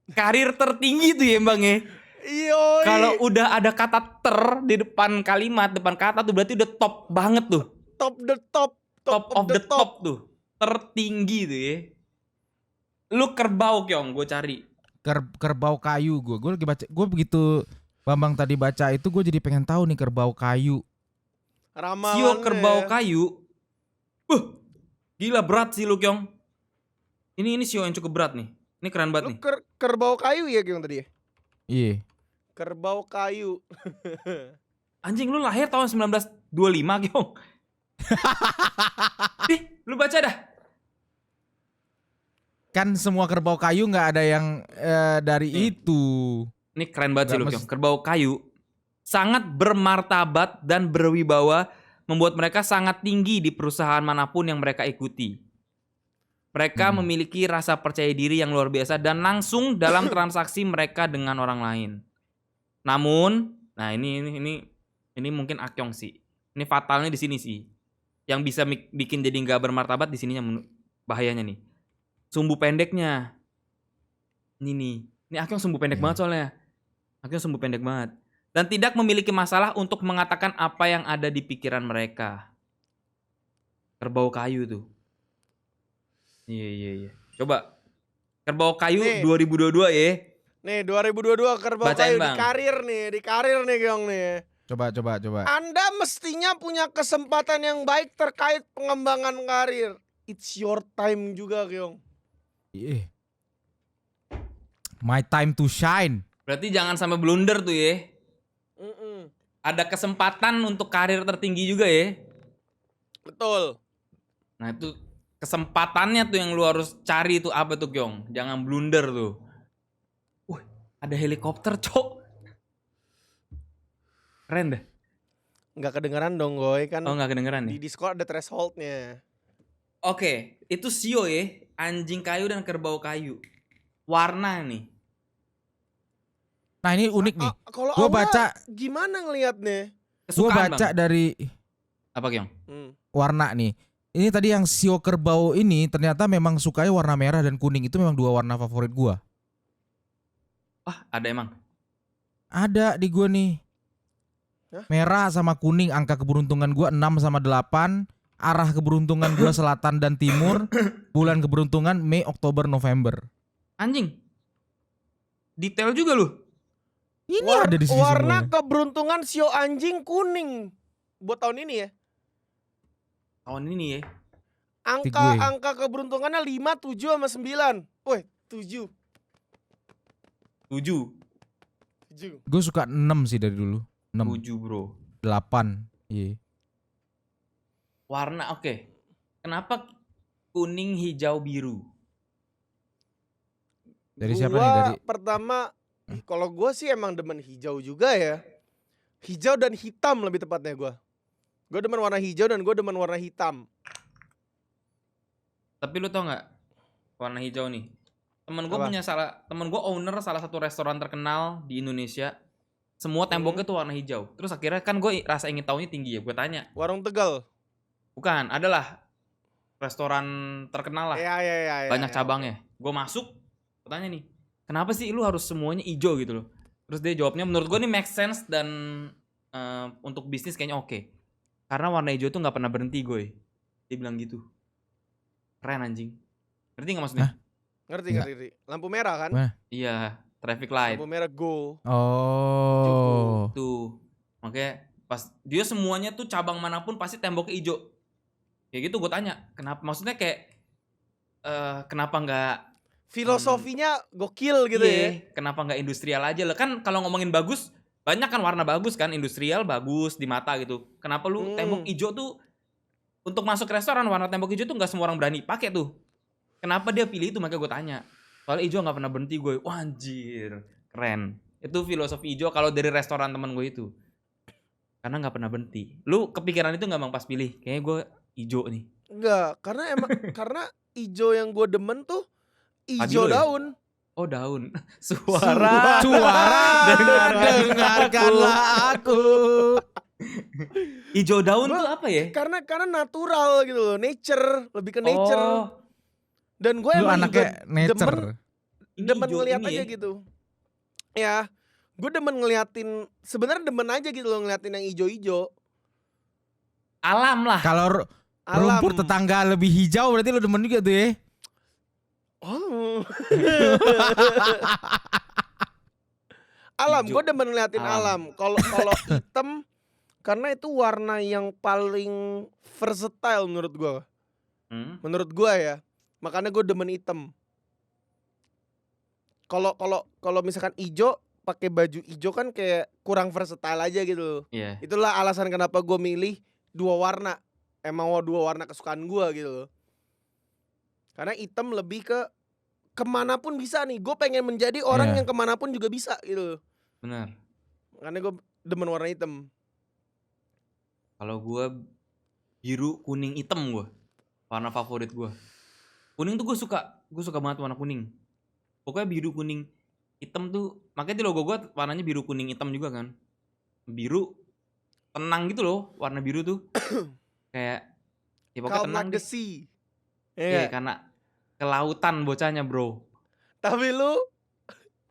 B: Karir tertinggi tuh ya, Bang ya.
C: Yoi.
B: Kalau udah ada kata ter di depan kalimat, depan kata tuh berarti udah top banget tuh.
C: top
B: Top of the top tuh. Tertinggi tuh ya. Lu kerbau, Kyong, gue cari.
A: Kerbau kayu gue. Gue lagi baca. Gue begitu Bambang tadi baca itu, gue jadi pengen tahu nih kerbau kayu.
C: Ramalannya.
B: Sio kerbau kayu. Gila berat sih lu, Kyong. Ini sio yang cukup berat nih. Ini keren banget
C: Lu
B: nih.
C: kerbau kayu ya Kyong tadi ya?
A: Iya.
C: Kerbau kayu.
B: Anjing, lu lahir tahun 1925, Kyong. Lu baca dah.
A: Kan semua kerbau kayu nggak ada yang dari
B: Nih.
A: itu.
B: Ini keren banget sih lu,
A: Nggak
B: Kyong. Kerbau kayu sangat bermartabat dan berwibawa, membuat mereka sangat tinggi di perusahaan manapun yang mereka ikuti. Mereka memiliki rasa percaya diri yang luar biasa dan langsung dalam transaksi mereka dengan orang lain. Namun, nah ini mungkin Akyong sih. Ini fatalnya di sini sih. Yang bisa bikin jadi nggak bermartabat di sininya bahayanya nih. Sumbu pendeknya. Ini nih. Ini Akyong sumbu pendek banget soalnya. Akyong sumbu pendek banget. Dan tidak memiliki masalah untuk mengatakan apa yang ada di pikiran mereka. Kerbau kayu tuh. Iya. Coba. Kerbau kayu
C: Nih.
B: 2022 ya.
C: Nih 2022 kerbau
B: Bacain,
C: kayu
B: Bang.
C: di karir nih Kyong nih.
A: Coba.
C: Anda mestinya punya kesempatan yang baik terkait pengembangan karir. It's your time juga Kyong.
A: Iya. My time to shine.
B: Berarti jangan sampai blunder tuh ya.
C: Mm-mm.
B: Ada kesempatan untuk karir tertinggi juga ya.
C: Betul.
B: Nah itu kesempatannya tuh yang lu harus cari tuh apa tuh Kyong. Jangan blunder tuh. Wih, ada helikopter, Cok. Keren deh.
C: Nggak kedengeran dong Goy kan.
B: Oh, nggak kedengeran
C: Di
B: nih.
C: Discord ada thresholdnya.
B: Oke, itu sio ya, anjing kayu dan kerbau kayu. Warna nih.
A: Nah ini unik nih.
C: Kalau
A: Gua
C: Aura
A: baca-
C: gimana ngelihatnya?
A: Gue
B: Kesukaan,
A: baca
B: Bang.
A: dari
B: Apa Kyong?
A: Warna nih. Ini tadi yang sio kerbau ini ternyata memang sukanya warna merah dan kuning. Itu memang 2 warna favorit gua.
B: Wah, ada emang?
A: Ada di gua nih.
C: Hah?
A: Merah sama kuning, angka keberuntungan gua 6 sama 8. Arah keberuntungan gua selatan dan timur. Bulan keberuntungan Mei, Oktober, November.
B: Anjing. Detail juga lu.
A: Ini ada di sini
C: warna
A: semuanya.
C: keberuntungan sio anjing kuning buat tahun ini ya.
B: Tahun ini ya.
C: Angka keberuntungannya 5, 7 sama 9. Woi, 7.
B: 7.
A: Gue suka 6 sih dari dulu. 6,
B: 7 bro.
A: 8. Iya.
B: Warna oke. Kenapa kuning, hijau, biru?
A: Dari siapa nih? Dari
C: Pertama, kalau gue sih emang demen hijau juga ya. Hijau dan hitam lebih tepatnya gue. Gue demen warna hijau dan gue demen warna hitam.
B: Tapi lu tau nggak warna hijau nih? Temen gue owner salah satu restoran terkenal di Indonesia. Semua temboknya tuh warna hijau. Terus akhirnya kan gue rasa ingin tahunya tinggi ya. Gue tanya.
C: Warung Tegal.
B: Bukan, adalah restoran terkenal lah.
C: Iya.
B: Banyak cabangnya. Gue masuk, gue tanya nih, kenapa sih lu harus semuanya hijau gitu loh? Terus dia jawabnya, menurut gue nih make sense dan untuk bisnis kayaknya oke. Karena warna hijau tuh nggak pernah berhenti gue. Dia bilang gitu. Keren anjing. Ngerti nggak maksudnya?
C: Ngerti. Lampu merah kan?
B: Iya, traffic light.
C: Lampu merah go.
A: Oh.
B: Tuh. Makanya pas dia semuanya tuh cabang manapun pasti temboknya hijau. Kayak gitu gue tanya, kenapa? Maksudnya kayak kenapa nggak
C: filosofinya gokil gitu ya.
B: Kenapa nggak industrial aja lah? Kan kalau ngomongin bagus, banyak kan warna bagus kan, industrial bagus di mata gitu. Kenapa lu tembok hijau tuh untuk masuk restoran warna tembok hijau tuh nggak semua orang berani pakai tuh. Kenapa dia pilih itu? Makanya gue tanya. Soalnya hijau nggak pernah berhenti gue. Wah anjir, keren. Itu filosofi hijau kalau dari restoran teman gue itu. Karena nggak pernah berhenti. Lu kepikiran itu nggak bang pas pilih? Kayaknya gue hijau nih.
C: Enggak, karena emang karena hijau yang gue demen tuh hijau
B: Pabilo ya?
C: daun.
B: Oh daun. Suara
C: dengarkanlah
B: aku. Hijau daun tuh apa ya?
C: Karena natural gitu loh, nature, lebih ke nature.
B: Oh.
C: Dan gue
A: Lu
C: emang
A: anaknya nature.
C: Demen ngeliat aja
B: ya?
C: gitu. Ya, gue demen ngeliatin, sebenarnya demen aja gitu loh ngeliatin yang hijau-hijau.
B: Alam lah.
A: Kalau rumput tetangga lebih hijau berarti lu demen juga tuh ya.
C: Oh. Alam, gue demen ngeliatin alam. Kalau hitam, karena itu warna yang paling versatile menurut gue. Menurut gue ya, makanya gue demen hitam. Kalau misalkan hijau, pakai baju hijau kan kayak kurang versatile aja gitu.
B: Yeah.
C: Itulah alasan kenapa gue milih 2 warna. Emang 2 warna kesukaan gue gitu loh. Karena hitam lebih ke kemanapun bisa nih. Gue pengen menjadi orang yang kemanapun juga bisa gitu.
B: Benar.
C: Karena gue demen warna hitam.
B: Kalau gue biru, kuning, hitam gue. Warna favorit gue. Kuning tuh gue suka banget warna kuning. Pokoknya biru, kuning, hitam tuh. Makanya di logo gue warnanya biru, kuning, hitam juga kan. Biru tenang gitu loh, warna biru tuh. Kayak ya pokoknya
C: Calm
B: tenang
C: like the sea.
B: Iya, karena kelautan bocahnya bro.
C: Tapi lu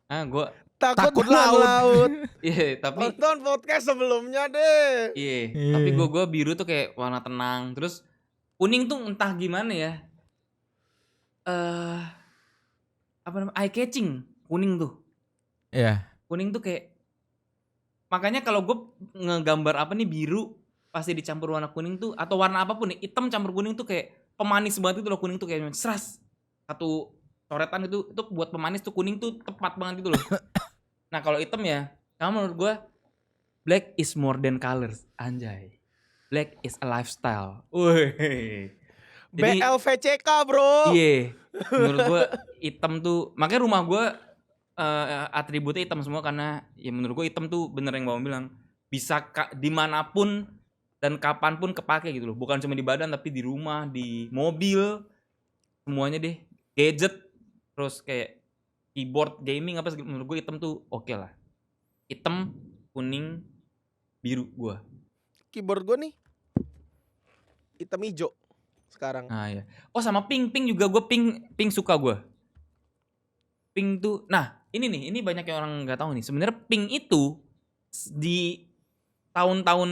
B: gue
C: takut laut.
B: Iya, tapi
C: nonton podcast sebelumnya deh.
B: Iya, tapi gue biru tuh kayak warna tenang. Terus kuning tuh entah gimana ya. Apa namanya? Eye catching. Kuning tuh.
A: Iya.
B: Kuning tuh kayak, makanya kalau gue ngegambar apa nih biru pasti dicampur warna kuning tuh, atau warna apapun nih, hitam campur kuning tuh kayak pemanis banget itu loh. Kuning tuh kayak seras. Satu coretan itu buat pemanis tuh, kuning tuh tepat banget gitu loh. Nah kalau hitam ya, karena menurut gue black is more than colors, anjay. Black is a lifestyle. Wih.
C: BLVCK bro.
B: Iya. Menurut gue hitam tuh, makanya rumah gue atributnya hitam semua, karena ya menurut gue hitam tuh bener yang Bang bilang, bisa dimanapun dan kapanpun kepake gitu loh. Bukan cuma di badan tapi di rumah, di mobil, semuanya deh. Gadget, terus kayak keyboard, gaming apa segala, menurut gue hitam tuh oke lah. Hitam, kuning, biru gue.
C: Keyboard gue nih hitam hijau sekarang.
B: Ah ya. Oh sama pink juga gue pink suka gue. Pink tuh, nah ini banyak yang orang nggak tahu nih. Sebenarnya pink itu di tahun-tahun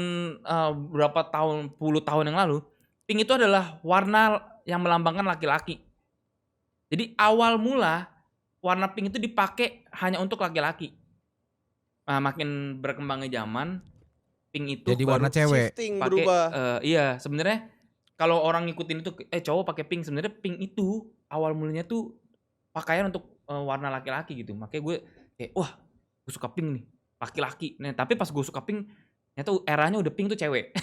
B: berapa tahun, puluh tahun yang lalu, pink itu adalah warna yang melambangkan laki-laki. Jadi awal mula warna pink itu dipakai hanya untuk laki-laki. Nah, makin berkembangnya zaman, pink itu
A: jadi warna cewek.
C: Shifting,
B: pakai
C: berubah.
B: iya, sebenarnya kalau orang ngikutin itu cowok pakai pink, sebenarnya pink itu awal mulanya tuh pakaian untuk warna laki-laki gitu. Makanya gue kayak wah, gue suka pink nih, laki-laki. Nah, tapi pas gue suka pink, ternyata eranya udah pink tuh cewek.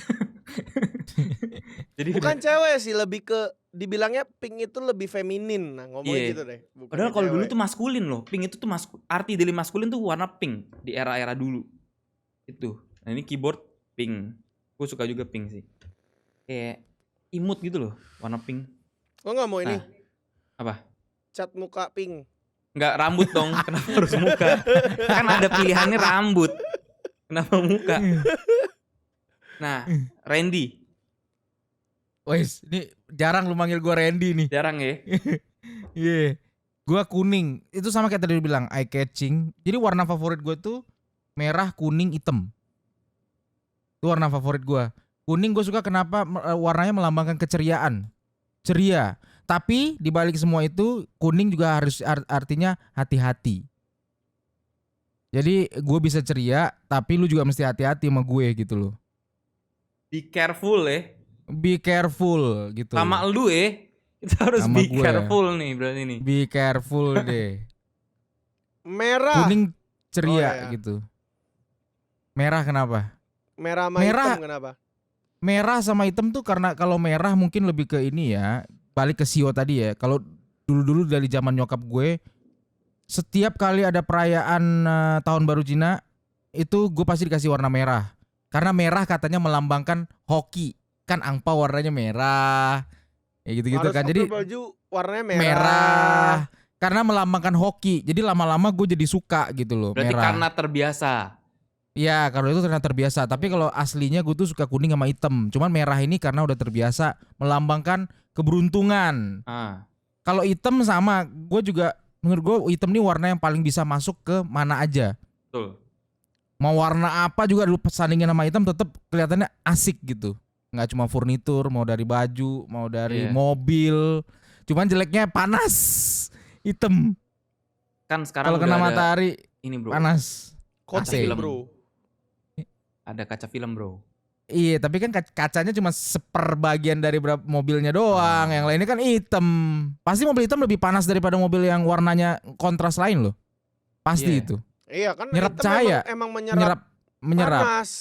B: Jadi
C: Bukan cewek sih, lebih ke dibilangnya pink itu lebih feminin. Nah, ngomongnya gitu deh.
B: Padahal kalau dulu tuh maskulin loh. Pink itu tuh arti dari maskulin tuh warna pink di era-era dulu. Itu. Nah, ini keyboard pink. Gue suka juga pink sih. Kayak imut gitu loh, warna pink.
C: Lo nggak mau ini?
B: Apa?
C: Cat muka pink.
B: Nggak, rambut dong. Kenapa harus muka? Kan ada pilihannya rambut. Kenapa muka? Nah, Randy.
A: Wes, ini jarang lu manggil gue Randy nih.
B: Jarang ya?
A: Iya. Gua kuning. Itu sama kayak tadi lu bilang, eye catching. Jadi warna favorit gue tuh merah, kuning, hitam. Itu warna favorit gue. Kuning gue suka kenapa warnanya melambangkan keceriaan. Ceria. Tapi dibalik semua itu kuning juga harus artinya hati-hati. Jadi gue bisa ceria, tapi lu juga mesti hati-hati sama gue gitu loh.
B: Be careful ya.
A: Be careful gitu.
B: Sama lu kita harus
A: Sama
B: be
A: gue.
B: careful nih berarti nih.
A: Be careful deh.
C: Merah.
A: Kuning ceria
C: iya.
A: gitu. Merah kenapa?
C: Merah sama
A: Merah.
C: hitam kenapa?
A: Merah sama hitam tuh karena kalau merah mungkin lebih ke ini ya, balik ke Sio tadi ya. Kalau dulu-dulu dari zaman nyokap gue, setiap kali ada perayaan tahun baru Cina, itu gue pasti dikasih warna merah. Karena merah katanya melambangkan hoki. Kan angpau warnanya merah. Ya gitu-gitu
C: Harus
A: kan. Jadi
C: baju warnanya merah.
A: merah. Karena melambangkan hoki. Jadi lama-lama gue jadi suka gitu loh.
B: Berarti
A: merah.
B: karena terbiasa.
A: Ya kalau itu karena terbiasa. Tapi kalau aslinya gue tuh suka kuning sama hitam. Cuman merah ini karena udah terbiasa melambangkan keberuntungan. Kalau hitam sama, gue juga menurut gue hitam ini warna yang paling bisa masuk ke mana aja.
B: Betul.
A: Mau warna apa juga lu sandingin sama hitam tetap kelihatannya asik gitu. Nggak cuma furnitur, mau dari baju, mau dari mobil. Cuman jeleknya panas, hitam.
B: Kan sekarang
A: kalau kena matahari
B: ini bro,
A: panas.
C: Kocak
B: film
C: bro.
B: Ada kaca film bro.
A: Iya, tapi kan kacanya cuma seperbagian dari mobilnya doang. Yang lainnya kan hitam. Pasti mobil hitam lebih panas daripada mobil yang warnanya kontras lain loh. Pasti itu.
C: Iya kan
A: nyerap cahaya.
C: Emang menyerap panas.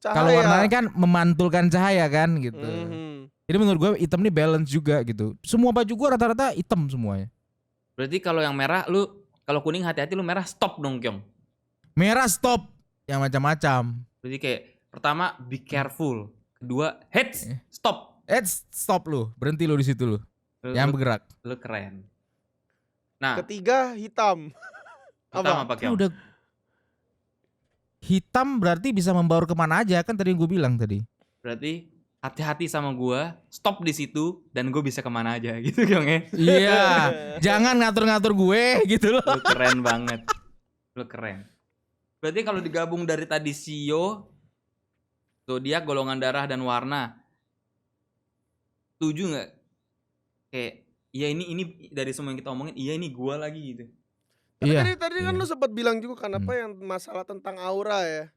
A: Kalau warnanya kan memantulkan cahaya kan gitu. Jadi menurut gue hitam ini balance juga gitu. Semua baju gue rata-rata hitam semuanya.
B: Berarti kalau yang merah lu, kalau kuning hati-hati, lu merah stop dong Kyong.
A: Merah stop. Yang macam-macam.
B: Berarti kayak pertama be careful, kedua heads stop.
A: Stop lu, berhenti lu di situ lu. Jangan bergerak.
B: Lu keren. Nah,
C: ketiga hitam.
B: apa Kyong?
A: Udah hitam berarti bisa membaur kemana aja kan tadi gue bilang tadi.
B: Berarti hati-hati sama gue, stop di situ dan gue bisa kemana aja gitu Kyong ya.
A: Iya, jangan ngatur-ngatur gue gitu loh.
B: Lu keren banget. Lu keren. Berarti kalau digabung dari tadi Sio, zodiak, golongan darah dan warna, setuju nggak? Kayak ya ini dari semua yang kita omongin, iya ini gue lagi gitu.
C: Tapi tadi kan lu sempat bilang juga kan apa yang masalah tentang aura ya.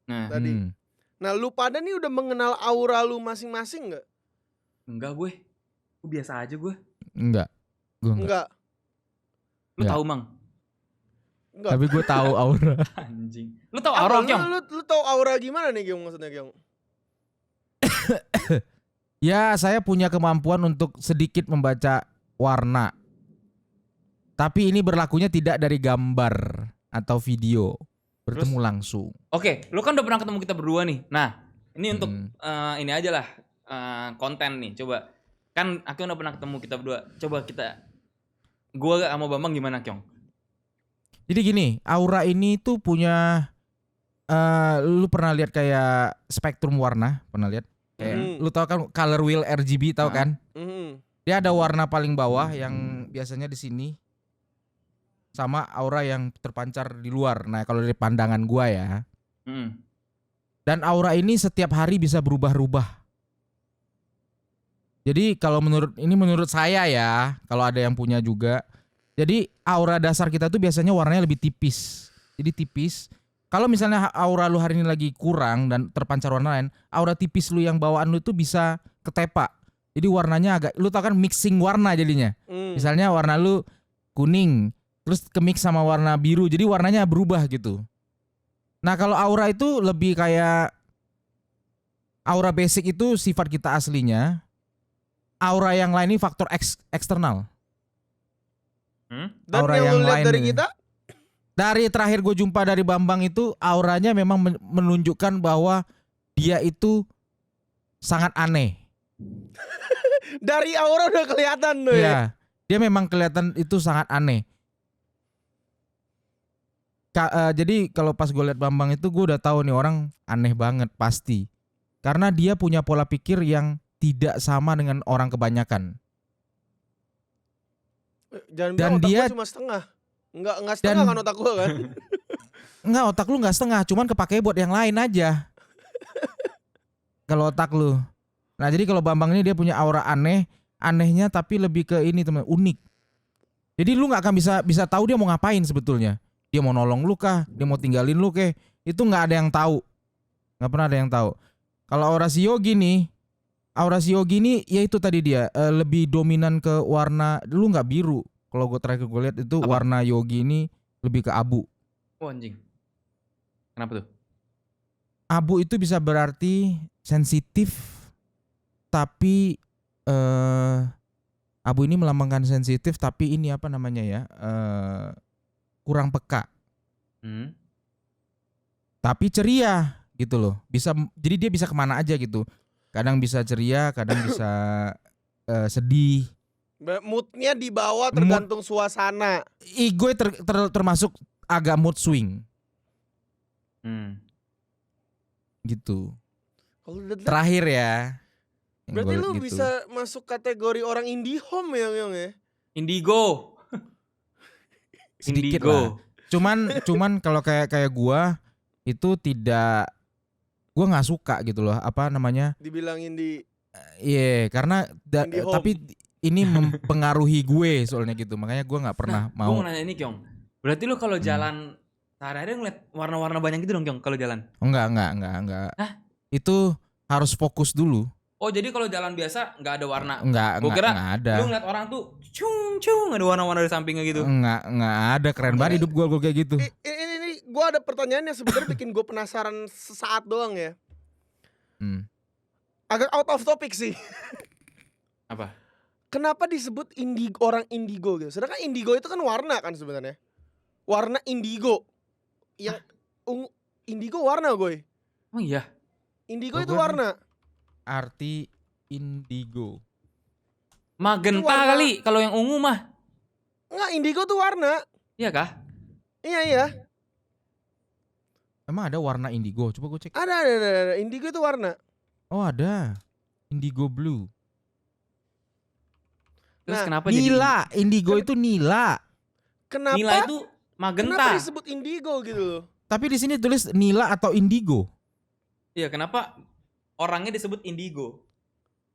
B: Nah,
C: tadi. Nah, lu pada nih udah mengenal aura lu masing-masing enggak?
B: Enggak gue biasa aja gue.
A: Enggak. Gue enggak.
B: Lu tahu Mang?
C: Enggak.
A: Tapi gue tahu aura.
B: Anjing. Lu tahu aura Kyong?
C: Lu tahu aura gimana nih Kyong, maksudnya Kyong?
A: Ya, saya punya kemampuan untuk sedikit membaca warna. Tapi ini berlakunya tidak dari gambar atau video. Bertemu langsung.
B: Oke, lu kan udah pernah ketemu kita berdua nih. Nah, ini untuk ini aja lah konten nih. Coba, kan aku udah pernah ketemu kita berdua. Coba gua sama Bambang gimana Kyong?
A: Jadi gini, aura ini tuh punya, lu pernah lihat kayak spektrum warna? Pernah lihat? Kayak lu tahu kan color wheel RGB tahu kan? Dia ada warna paling bawah yang biasanya di sini sama aura yang terpancar di luar. Nah, kalau dari pandangan gua ya. Dan aura ini setiap hari bisa berubah-ubah. Jadi kalau menurut saya ya, kalau ada yang punya juga. Jadi aura dasar kita tuh biasanya warnanya lebih tipis. Jadi tipis. Kalau misalnya aura lu hari ini lagi kurang dan terpancar warna lain, aura tipis lu yang bawaan lu tuh bisa ketepak. Jadi warnanya agak, lu tau kan mixing warna jadinya. Misalnya warna lu kuning, terus kemix sama warna biru, jadi warnanya berubah gitu. Nah kalau aura itu lebih kayak, aura basic itu sifat kita aslinya. Aura yang lain ini faktor eksternal.
C: Dan aura yang lu lihat dari kita?
A: Dari terakhir gue jumpa dari Bambang itu auranya memang menunjukkan bahwa dia itu sangat aneh.
C: Dari aura udah kelihatan tuh
A: ya. Dia memang kelihatan itu sangat aneh. Jadi kalau pas gue lihat Bambang itu gue udah tahu nih orang aneh banget pasti. Karena dia punya pola pikir yang tidak sama dengan orang kebanyakan.
C: Jangan bilang otak gue cuma setengah. Enggak setengah kan otak gue kan?
A: Enggak, otak lu enggak setengah, cuman kepake buat yang lain aja. Kalau otak lu. Nah, jadi kalau Bambang ini dia punya aura anehnya tapi lebih ke ini teman, unik. Jadi lu enggak akan bisa tahu dia mau ngapain sebetulnya. Dia mau nolong lu kah? Dia mau tinggalin lu kah? Itu enggak ada yang tahu. Enggak pernah ada yang tahu. Kalau aura si Yogi nih, ya itu tadi dia lebih dominan ke warna, lu enggak biru. Kalau gue terakhir gue lihat itu warna Yogi ini lebih ke abu.
B: Oh anjing. Kenapa tuh?
A: Abu itu bisa berarti sensitif, tapi abu ini melambangkan sensitif, tapi ini apa namanya ya? Kurang peka. Tapi ceria gitu loh. Jadi dia bisa kemana aja gitu. Kadang bisa ceria, kadang bisa sedih.
C: Moodnya dibawa tergantung suasana.
A: Gue termasuk agak mood swing. Gitu. Terakhir ya.
C: Berarti lu gitu. Bisa masuk kategori orang indie home ya, Yong ya?
B: Indigo.
A: Sedikit lah. Cuman kalau kayak gua itu tidak, gua nggak suka gitu loh, apa namanya?
C: Dibilang indie.
A: Iya, karena tapi ini mempengaruhi gue soalnya gitu, makanya gue nggak pernah mau.
B: Gue mau nanya ini Kyong, berarti lu kalau jalan sehari-hari ngeliat warna-warna banyak gitu dong Kyong kalau jalan?
A: Oh, enggak.
B: Hah?
A: Itu harus fokus dulu.
B: Oh jadi kalau jalan biasa nggak ada warna?
A: Enggak ada.
B: Lu ngeliat orang tuh cung ada warna-warna di sampingnya gitu?
A: Enggak ada, keren banget hidup gue kayak gitu.
C: Ini gue ada pertanyaan yang sebenarnya bikin gue penasaran sesaat doang ya. Agak out of topic sih.
B: Apa?
C: Kenapa disebut orang indigo gitu? Sedangkan indigo itu kan warna kan sebenarnya. Warna indigo. Yang indigo warna gue.
B: Oh iya.
C: Indigo itu warna.
A: Arti indigo.
B: Magenta warna. Kali kalau yang ungu mah.
C: Enggak, indigo tuh warna.
B: Iya kah?
C: Iya.
A: Emang ada warna indigo? Coba gue cek.
C: Ada. Indigo itu warna.
A: Oh ada. Indigo blue.
B: Terus kenapa
A: nila, jadi indigo itu nila.
C: Kenapa?
B: Nila itu magenta.
C: Kenapa disebut indigo gitu loh?
A: Tapi di sini tulis nila atau indigo.
B: Iya, kenapa orangnya disebut indigo?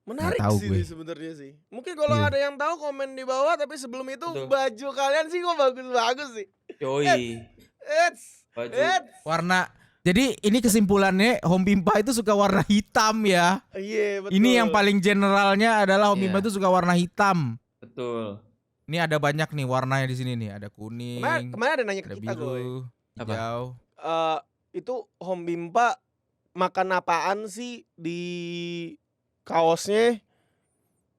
C: Menarik sih sebenarnya sih. Mungkin kalau ada yang tahu komen di bawah, tapi sebelum itu baju kalian sih kok bagus-bagus sih.
B: Yoi.
C: Baju.
A: Warna. Jadi ini kesimpulannya Home Pimpa itu suka warna hitam ya.
C: Iya betul.
A: Ini yang paling generalnya adalah Home Pimpa itu suka warna hitam.
B: Betul.
A: Ini ada banyak nih warnanya di sini nih. Ada kuning.
C: Kemarin ada nanya ke kita
A: biru, hijau.
C: Itu Home Pimpa makan apaan sih di kaosnya?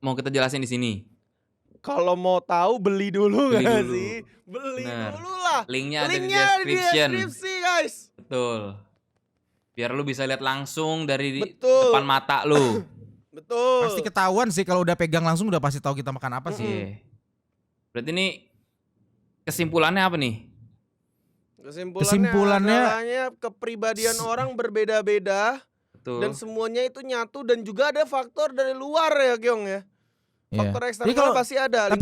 B: Mau kita jelasin di sini.
C: Kalau mau tahu beli dulu nggak sih? Beli dulu lah.
B: Linknya ada di
C: deskripsi guys.
B: Betul. Biar lu bisa lihat langsung dari depan mata lu.
C: Betul.
A: Pasti ketahuan sih kalau udah pegang langsung udah pasti tahu kita makan apa sih.
B: Berarti ini kesimpulannya apa nih?
C: Kesimpulannya kepribadian orang berbeda-beda.
B: Betul.
C: Dan semuanya itu nyatu dan juga ada faktor dari luar ya Kyong ya. Faktor eksternal
A: kalau,
C: pasti ada.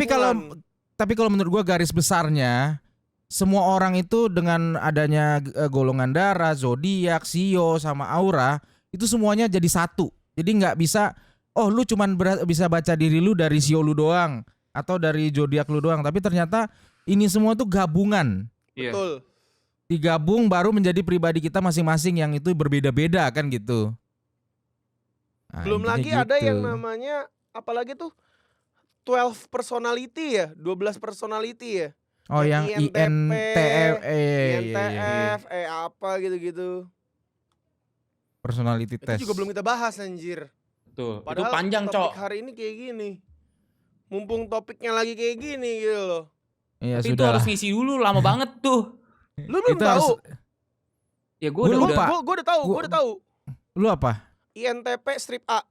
A: Tapi kalau menurut gua garis besarnya semua orang itu dengan adanya golongan darah, zodiak, sio sama aura itu semuanya jadi satu. Jadi nggak bisa lu cuman bisa baca diri lu dari sio lu doang atau dari zodiak lu doang, tapi ternyata ini semua tuh gabungan.
B: Iya.
C: Betul.
A: Digabung baru menjadi pribadi kita masing-masing yang itu berbeda-beda kan gitu. Nah,
C: Belum lagi ada
A: gitu.
C: yang namanya apalagi tuh 12 personality ya, 12 personality ya.
A: Oh yang INTF,
C: apa gitu-gitu.
A: Personality test.
C: Itu juga belum kita bahas anjir.
B: Betul.
C: Padahal
B: itu panjang,
C: topik
B: Cok.
C: hari ini kayak gini. Mumpung topiknya lagi kayak gini gitu loh.
A: Iya,
B: Tapi itu harus ngisi dulu, lama banget tuh.
C: Lu belum
A: Itu harus,
C: tahu?
B: Ya
A: Gua lupa.
C: Gue udah tahu.
A: Lu apa?
C: INTP strip A.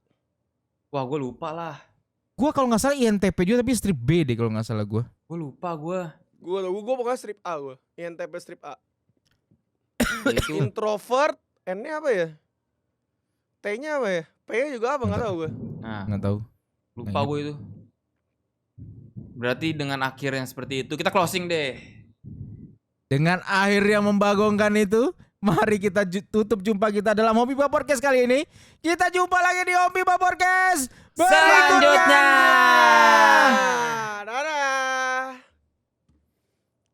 B: Wah, gue lupa lah.
A: Gua kalau nggak salah INTP juga tapi strip B deh kalau nggak salah gua.
B: Gue lupa gue.
C: Gue pokoknya strip A gue. INTP strip A.
B: Itu
C: Introvert, N-nya apa ya? T-nya apa ya? P-nya juga apa nggak tahu gue.
B: nah,
A: Nggak tahu.
B: lupa gue itu. Berarti dengan akhir yang seperti itu kita closing deh.
A: Dengan akhir yang membagongkan itu, mari kita tutup jumpa kita dalam Hobi Podcast kali ini. Kita jumpa lagi di Hobi Podcast.